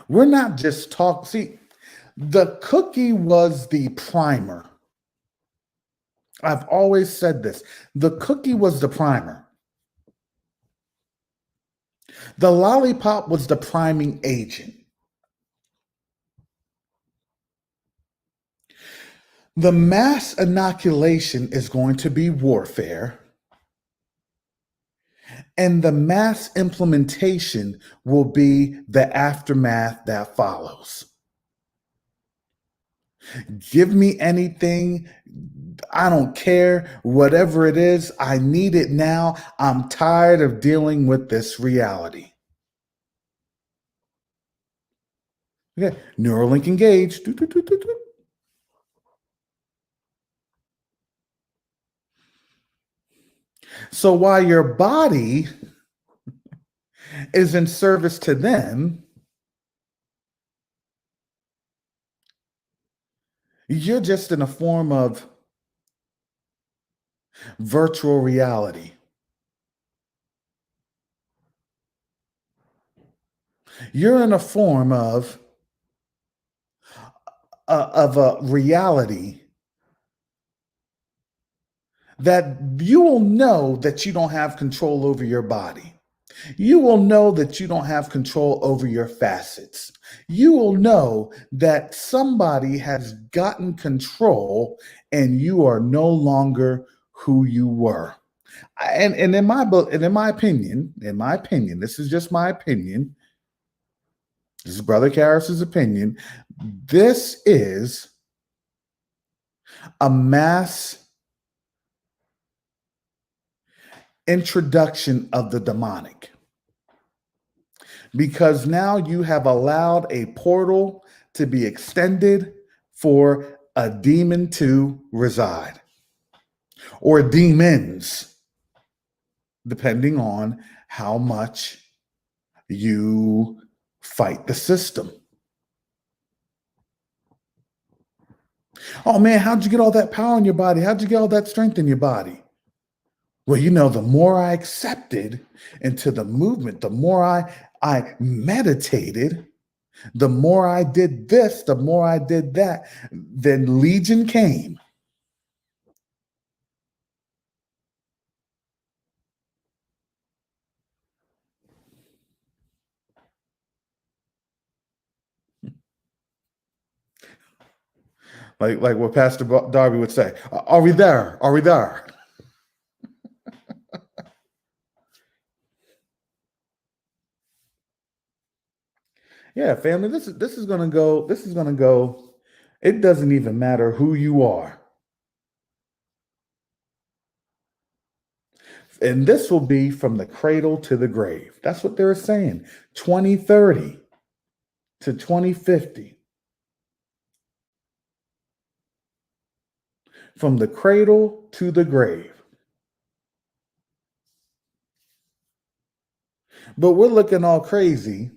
We're not just talking. See, the cookie was the primer. I've always said this. The cookie was the primer. The lollipop was the priming agent. The mass inoculation is going to be warfare, and the mass implementation will be the aftermath that follows. Give me anything. I don't care. Whatever it is, I need it now. I'm tired of dealing with this reality. Okay, Neuralink engaged. Doot, doot, doot, doot, doot. So while your body is in service to them, you're just in a form of virtual reality. You're in a form of a reality that you will know that you don't have control over your body. You will know that you don't have control over your facets. You will know that somebody has gotten control and you are no longer who you were. And in my book, and in my opinion, this is just my opinion. This is Brother Karras's opinion. This is a mass introduction of the demonic. Because now you have allowed a portal to be extended for a demon to reside, or demons, depending on how much you fight the system. Oh man, how'd you get all that power in your body? How'd you get all that strength in your body? Well, the more I accepted into the movement, the more I meditated, the more I did this, the more I did that, then Legion came. Like what Pastor Darby would say, are we there? Are we there? Yeah, family, this is gonna go It doesn't even matter who you are. And this will be from the cradle to the grave. That's what they're saying. 2030 to 2050. From the cradle to the grave. But we're looking all crazy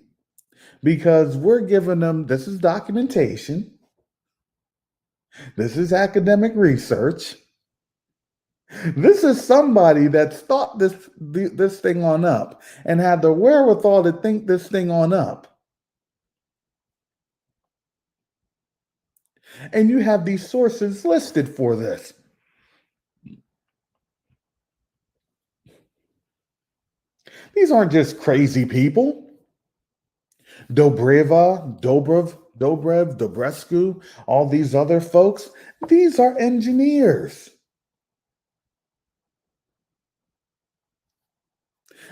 because we're giving them this is documentation, this is academic research. This is somebody that's thought this thing on up and had the wherewithal to think this thing on up. And you have these sources listed for this. These aren't just crazy people. Dobrescu, all these other folks, these are engineers.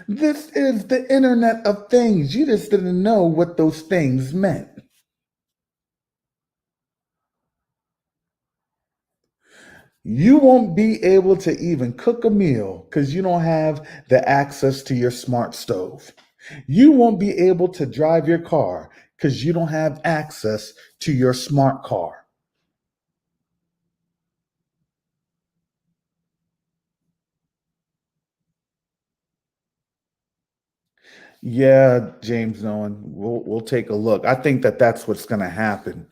This is the Internet of Things. You just didn't know what those things meant. You won't be able to even cook a meal because you don't have the access to your smart stove. You won't be able to drive your car because you don't have access to your smart car. Yeah, James Nolan, we'll take a look. I think that that's what's going to happen.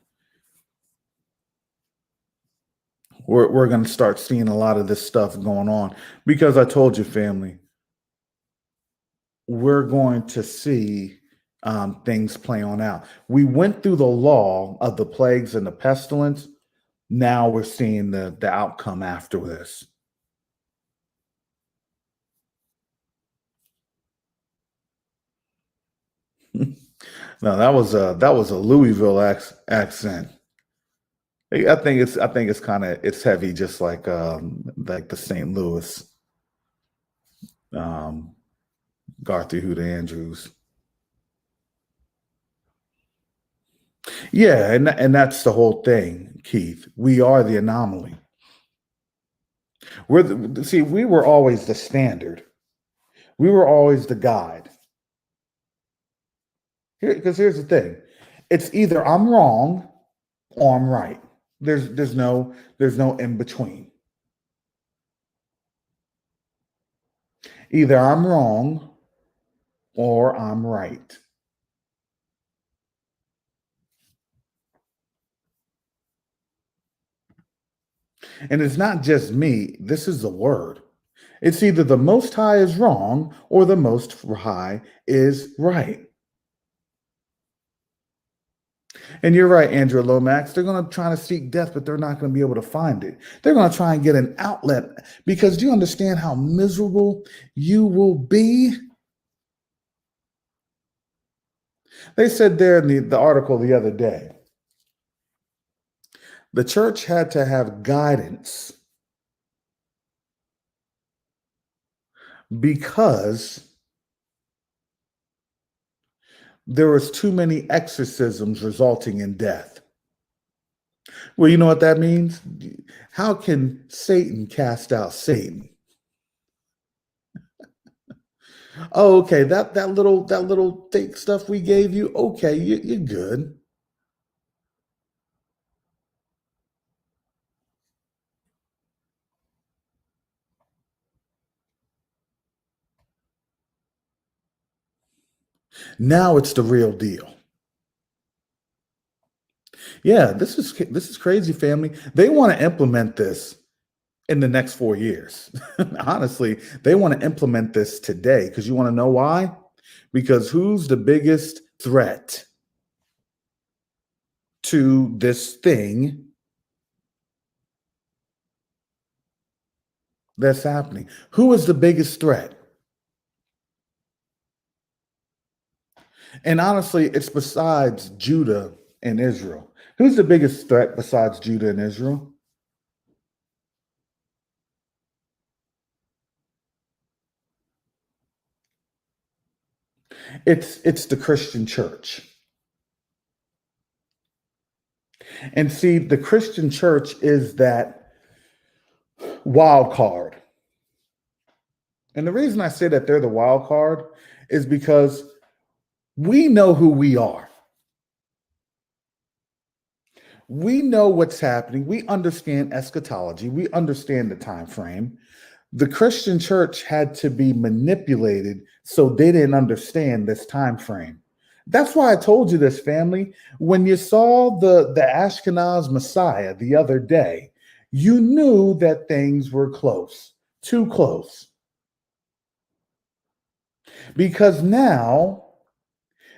We're going to start seeing a lot of this stuff going on because I told you, family, we're going to see things play on out. We went through the law of the plagues and the pestilence. Now we're seeing the outcome after this. No, that was a Louisville accent. I think it's kind of it's heavy, just like the St. Louis um, Garth Huda Andrews. Yeah, and that's the whole thing, Keith. We are the anomaly. See, we were always the standard. We were always the guide. Because here's the thing: it's either I'm wrong or I'm right. There's no in between. Either I'm wrong or I'm right. And it's not just me. This is the word. It's either the Most High is wrong or the Most High is right. And you're right, Andrew Lomax. They're going to try to seek death, but they're not going to be able to find it. They're going to try and get an outlet because do you understand how miserable you will be? They said there in the article the other day the church had to have guidance because there was too many exorcisms resulting in death. Well, you know what that means? How can Satan cast out Satan? Oh, okay, that little fake stuff we gave you. Okay, you're good. Now it's the real deal. Yeah, this is crazy, family. They want to implement this in the next 4 years. Honestly, they want to implement this today because you want to know why? Because who's the biggest threat to this thing that's happening? Who is the biggest threat? And honestly, it's besides Judah and Israel. Who's the biggest threat besides Judah and Israel? It's the Christian church. And see, the Christian church is that wild card. And the reason I say that they're the wild card is because we know who we are. We know what's happening. We understand eschatology. We understand the time frame. The Christian church had to be manipulated so they didn't understand this time frame. That's why I told you this, family. When you saw the Ashkenaz Messiah the other day, you knew that things were close, too close. Because now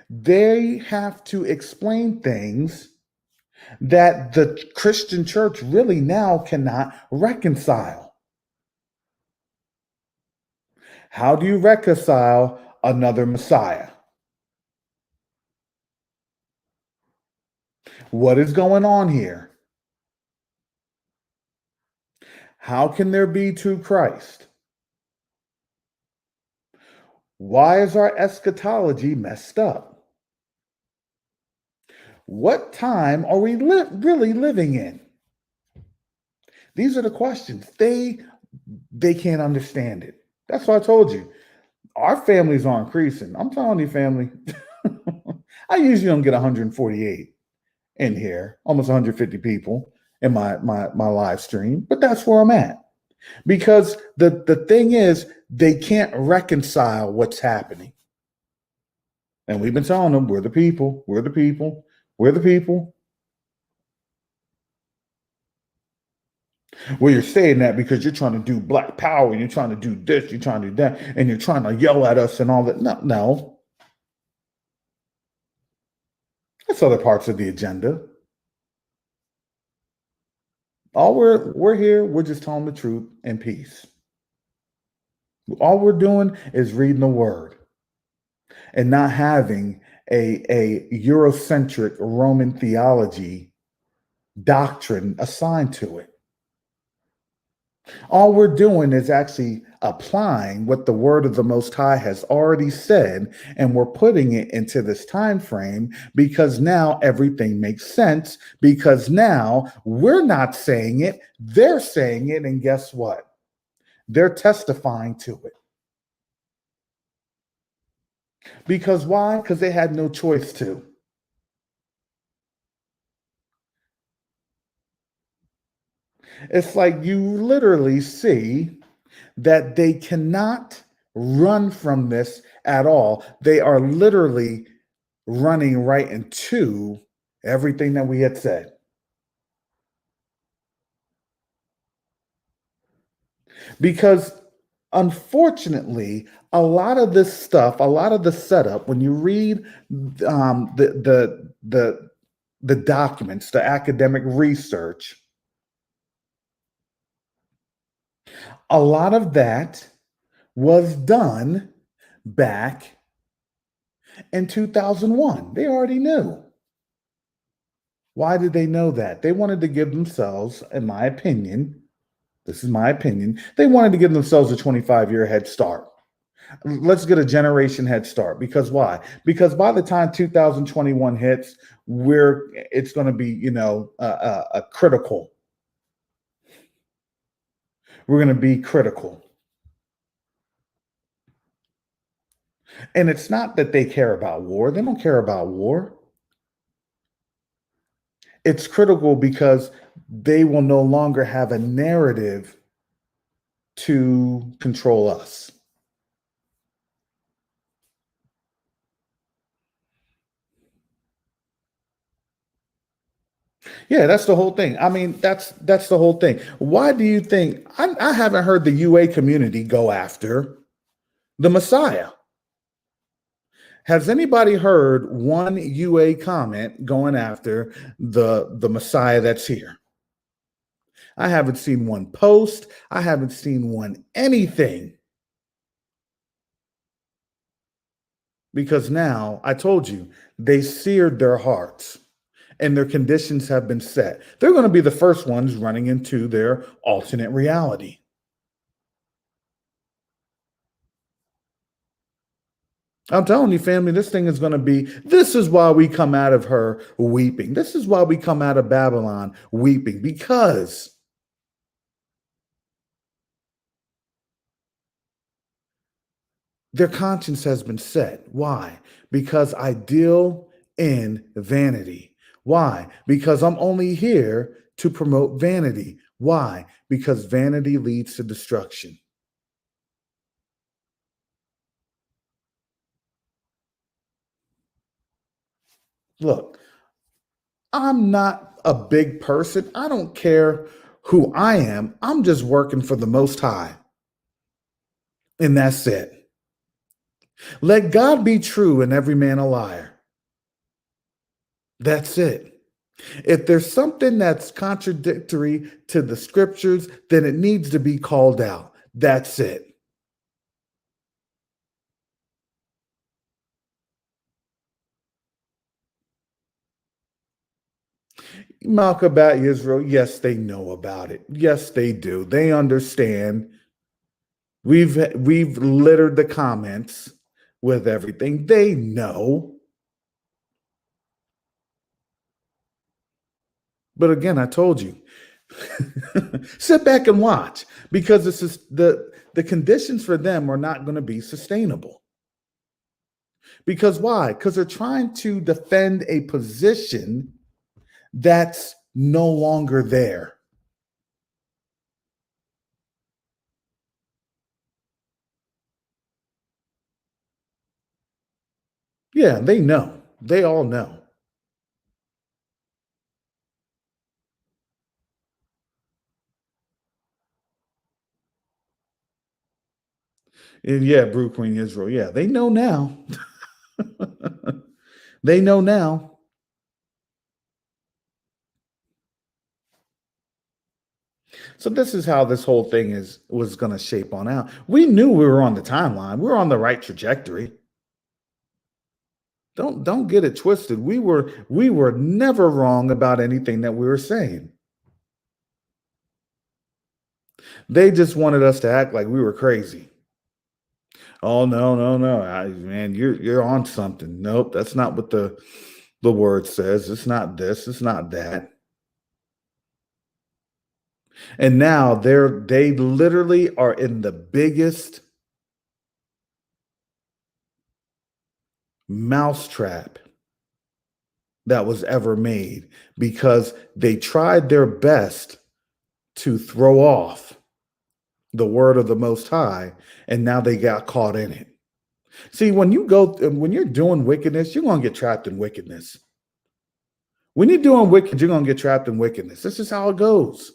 they have to explain things that the Christian church really now cannot reconcile. How do you reconcile another Messiah? What is going on here? How can there be two Christ? Why is our eschatology messed up? What time are we really living in? These are the questions. They can't understand it. That's why I told you. Our families are increasing. I'm telling you, family. I usually don't get 148 in here, almost 150 people in my live stream, but that's where I'm at. Because the thing is, they can't reconcile what's happening. And we've been telling them, we're the people, we're the people, we're the people. Well, you're saying that because you're trying to do black power, and you're trying to do this, you're trying to do that, and you're trying to yell at us and all that. No, no. That's other parts of the agenda. All we're here, we're just telling the truth in peace. All we're doing is reading the word and not having a Eurocentric Roman theology doctrine assigned to it. All we're doing is actually applying what the word of the Most High has already said, and we're putting it into this time frame because now everything makes sense, because now we're not saying it, they're saying it, and guess what? They're testifying to it. Because why? Because they had no choice to. It's like you literally see that they cannot run from this at all. They are literally running right into everything that we had said. Because unfortunately, a lot of this stuff, a lot of the setup, when you read the documents, the academic research, a lot of that was done back in 2001. They already knew. Why did they know that? They wanted to give themselves, in my opinion, this is my opinion, they wanted to give themselves a 25-year head start. Let's get a generation head start. Because why? Because by the time 2021 hits, it's going to be, a critical. We're going to be critical. And it's not that they care about war. They don't care about war. It's critical because they will no longer have a narrative to control us. Yeah, that's the whole thing. I mean, that's the whole thing. Why do you think I haven't heard the UA community go after the Messiah? Has anybody heard one UA comment going after the Messiah that's here? I haven't seen one post. I haven't seen one anything. Because now, I told you, they seared their hearts and their conditions have been set. They're going to be the first ones running into their alternate reality. I'm telling you, family, this thing is going to be, this is why we come out of her weeping. This is why we come out of Babylon weeping, because their conscience has been set. Why? Because I deal in vanity. Why? Because I'm only here to promote vanity. Why? Because vanity leads to destruction. Look, I'm not a big person. I don't care who I am. I'm just working for the Most High. And that's it. Let God be true and every man a liar. That's it. If there's something that's contradictory to the scriptures, then it needs to be called out. That's it. Malk about Israel, yes, they know about it. Yes, they do. They understand. We've littered the comments with everything. They know. But again, I told you, sit back and watch, because this is the conditions for them are not going to be sustainable. Because why? Because they're trying to defend a position that's no longer there. Yeah, they know. They all know. And yeah, Brew Queen Israel. Yeah, they know now. They know now. So this is how this whole thing is was going to shape on out. We knew we were on the timeline. We were on the right trajectory. Don't get it twisted. We were never wrong about anything that we were saying. They just wanted us to act like we were crazy. Oh no, no, no. Man, you're on something. Nope, that's not what the word says. It's not this, it's not that. And now they literally are in the biggest mousetrap that was ever made, because they tried their best to throw off the word of the Most High, and now they got caught in it. See, when you're doing wickedness, you're going to get trapped in wickedness. When you're doing wicked, you're going to get trapped in wickedness. This is how it goes.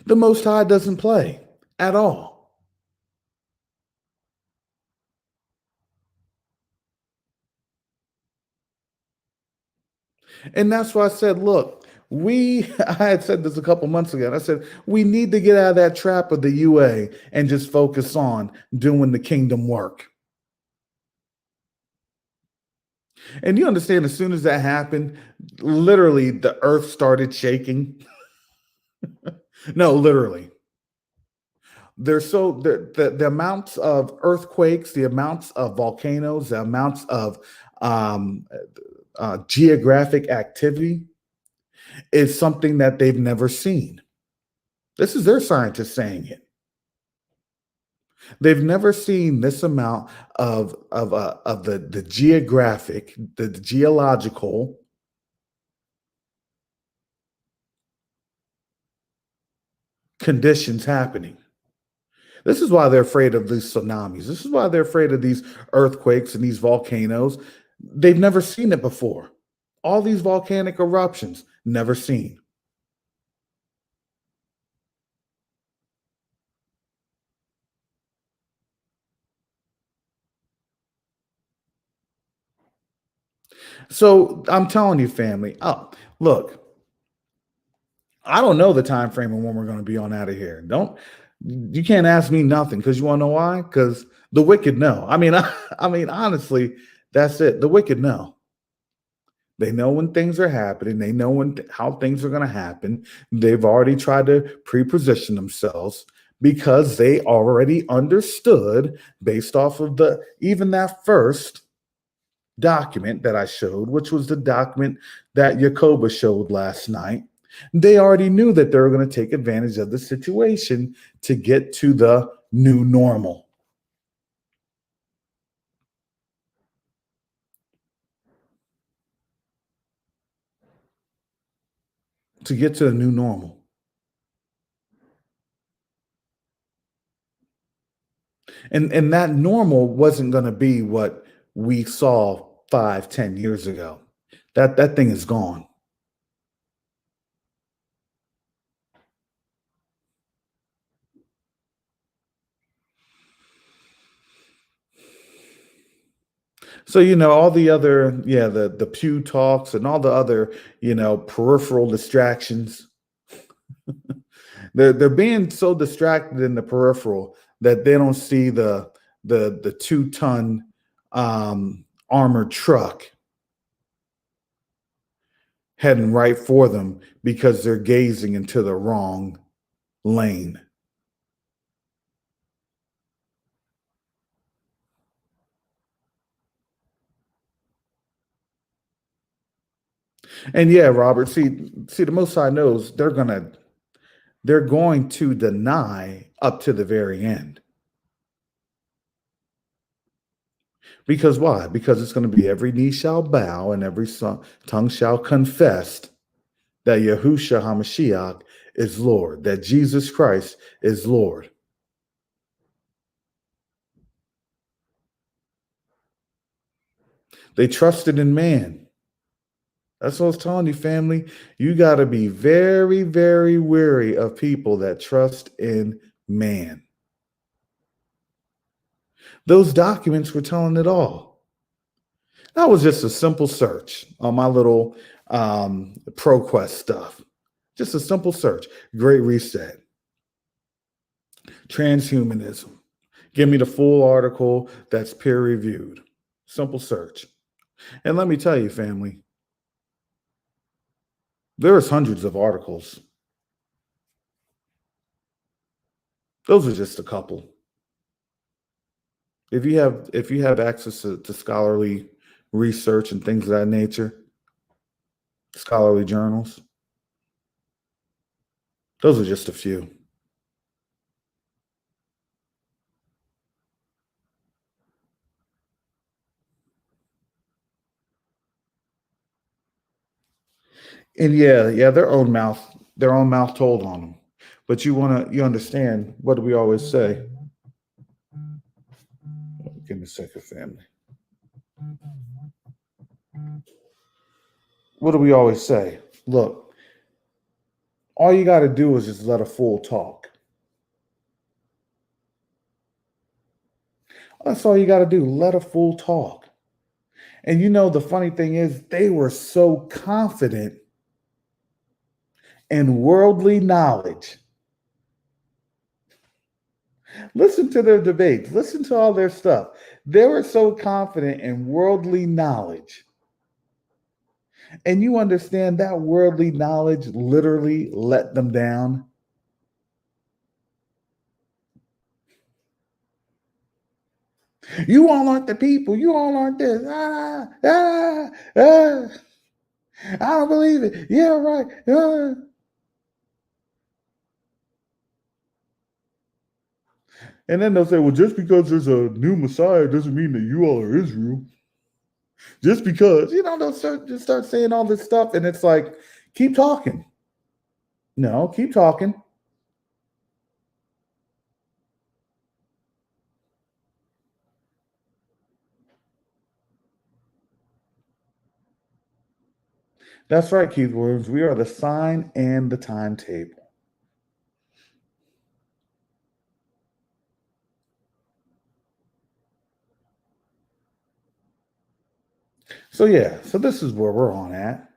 The Most High doesn't play at all. And that's why I said, look, I had said this a couple months ago. And I said, we need to get out of that trap of the UA and just focus on doing the kingdom work. And you understand, as soon as that happened, literally the earth started shaking. No, literally. The amounts of earthquakes, the amounts of volcanoes, the amounts of um, geographic activity is something that they've never seen. This is their scientists saying it. They've never seen this amount of the geographic, the geological conditions happening. This is why they're afraid of these tsunamis. This is why they're afraid of these earthquakes and these volcanoes. They've never seen it before. All these volcanic eruptions, never seen. So I'm telling you, family. Oh, look, I don't know the time frame of when we're going to be on out of here. Don't You can't ask me nothing, because you want to know why? Because the wicked know. I mean, I mean, honestly, that's it. The wicked know. They know when things are happening. They know how things are going to happen. They've already tried to pre-position themselves because they already understood based off of the even that first document that I showed, which was the document that Yakoba showed last night. They already knew that they were going to take advantage of the situation to get to the new normal. To get to the new normal. And that normal wasn't going to be what we saw 5, 10 years ago. That thing is gone. So all the other, yeah, the pew talks and all the other, peripheral distractions. They're being so distracted in the peripheral that they don't see the 2-ton armored truck heading right for them because they're gazing into the wrong lane. And yeah, Robert, see, the Most High knows they're going to deny up to the very end. Because why? Because it's going to be every knee shall bow and every tongue shall confess that Yahushua HaMashiach is Lord, that Jesus Christ is Lord. They trusted in man. That's what I was telling you, family. You got to be very, very wary of people that trust in man. Those documents were telling it all. That was just a simple search on my little ProQuest stuff. Just a simple search. Great Reset. Transhumanism. Give me the full article that's peer reviewed. Simple search. And let me tell you, family, there's hundreds of articles. Those are just a couple. If you have access to scholarly research and things of that nature, scholarly journals, those are just a few. And yeah, their own mouth told on them. But you understand, what do we always say? Give me a second, family. What do we always say? Look, all you got to do is just let a fool talk. That's all you got to do. Let a fool talk. And the funny thing is, they were so confident in worldly knowledge. Listen to their debates, listen to all their stuff. They were so confident in worldly knowledge. And you understand that worldly knowledge literally let them down. You all aren't the people. You all aren't this. I don't believe it. Yeah, right. And then they'll say, well, just because there's a new Messiah doesn't mean that you all are Israel. Just because, they'll just start saying all this stuff. And it's like, keep talking. No, keep talking. That's right, Keith Williams. We are the sign and the timetable. So yeah, so this is where we're on at.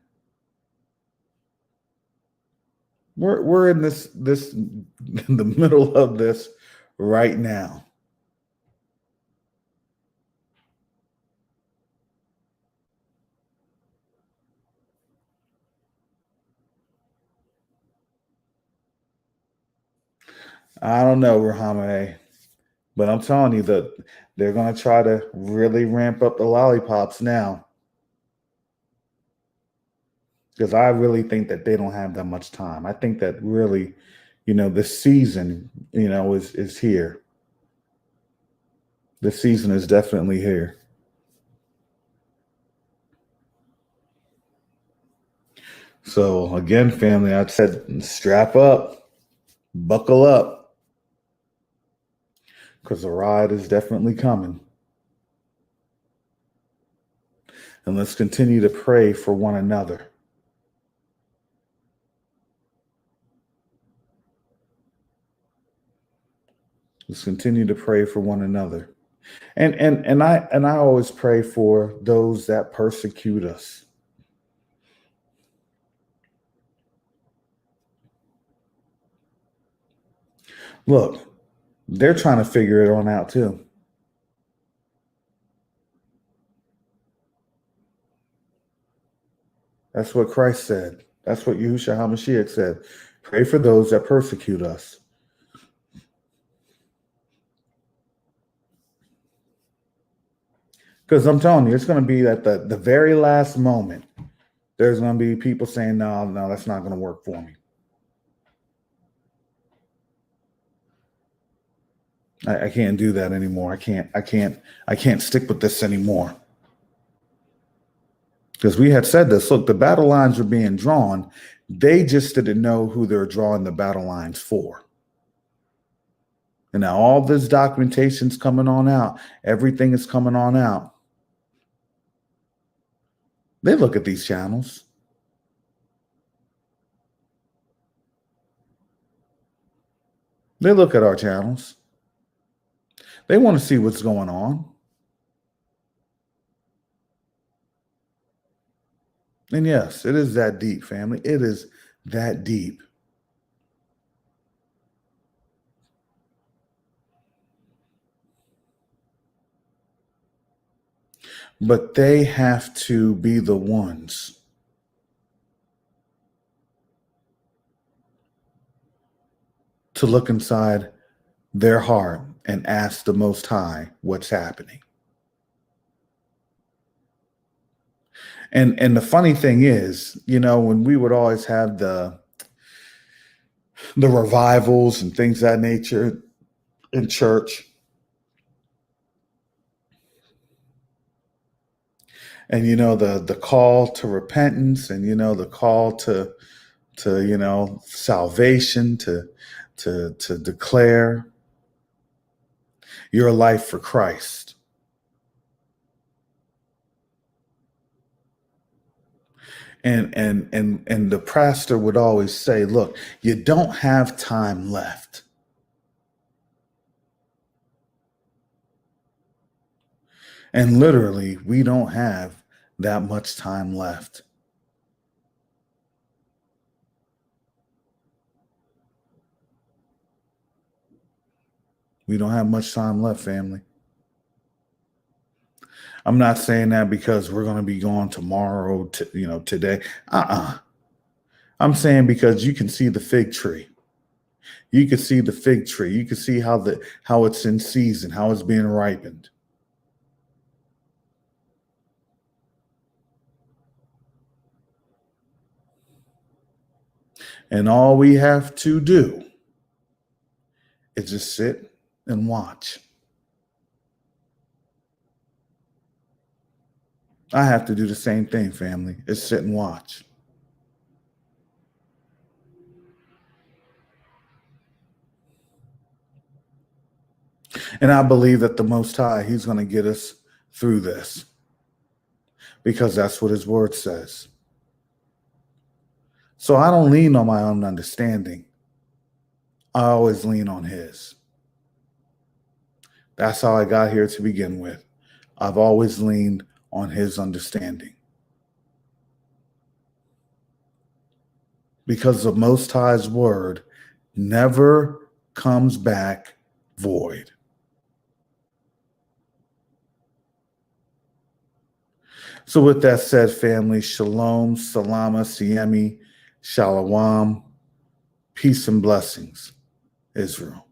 We're in this in the middle of this right now. I don't know, Rahameh, but I'm telling you that they're going to try to really ramp up the lollipops now because I really think that they don't have that much time. I think that really, the season, is here. The season is definitely here. So again, family, I said strap up, buckle up, because the ride is definitely coming. And let's continue to pray for one another. Let's continue to pray for one another. And I always pray for those that persecute us. Look, they're trying to figure it on out too. That's what Christ said. That's what Yahushua HaMashiach said. Pray for those that persecute us. Because I'm telling you, it's going to be at the very last moment. There's going to be people saying, no, no, that's not going to work for me. I can't do that anymore. I can't stick with this anymore. Because we had said this. Look, the battle lines are being drawn. They just didn't know who they're drawing the battle lines for. And now all this documentation's coming on out. Everything is coming on out. They look at these channels. They look at our channels. They want to see what's going on. And yes, it is that deep, family. It is that deep. But they have to be the ones to look inside their heart and ask the Most High what's happening. And the funny thing is, when we would always have the revivals and things of that nature in church, and the call to repentance, and the call to salvation, to declare your life for Christ. And the pastor would always say, look, you don't have time left. And literally, we don't have that much time left. We don't have much time left, family. I'm not saying that because we're going to be gone tomorrow, today. I'm saying because you can see the fig tree. You can see the fig tree. You can see how it's in season, how it's being ripened. And all we have to do is just sit and watch. I have to do the same thing, family. Is sit and watch. And I believe that the Most High, He's going to get us through this because that's what His Word says. So I don't lean on my own understanding. I always lean on His. That's how I got here to begin with. I've always leaned on His understanding. Because the Most High's Word never comes back void. So with that said, family, shalom, salama, siemi, shalom, peace and blessings. Israel.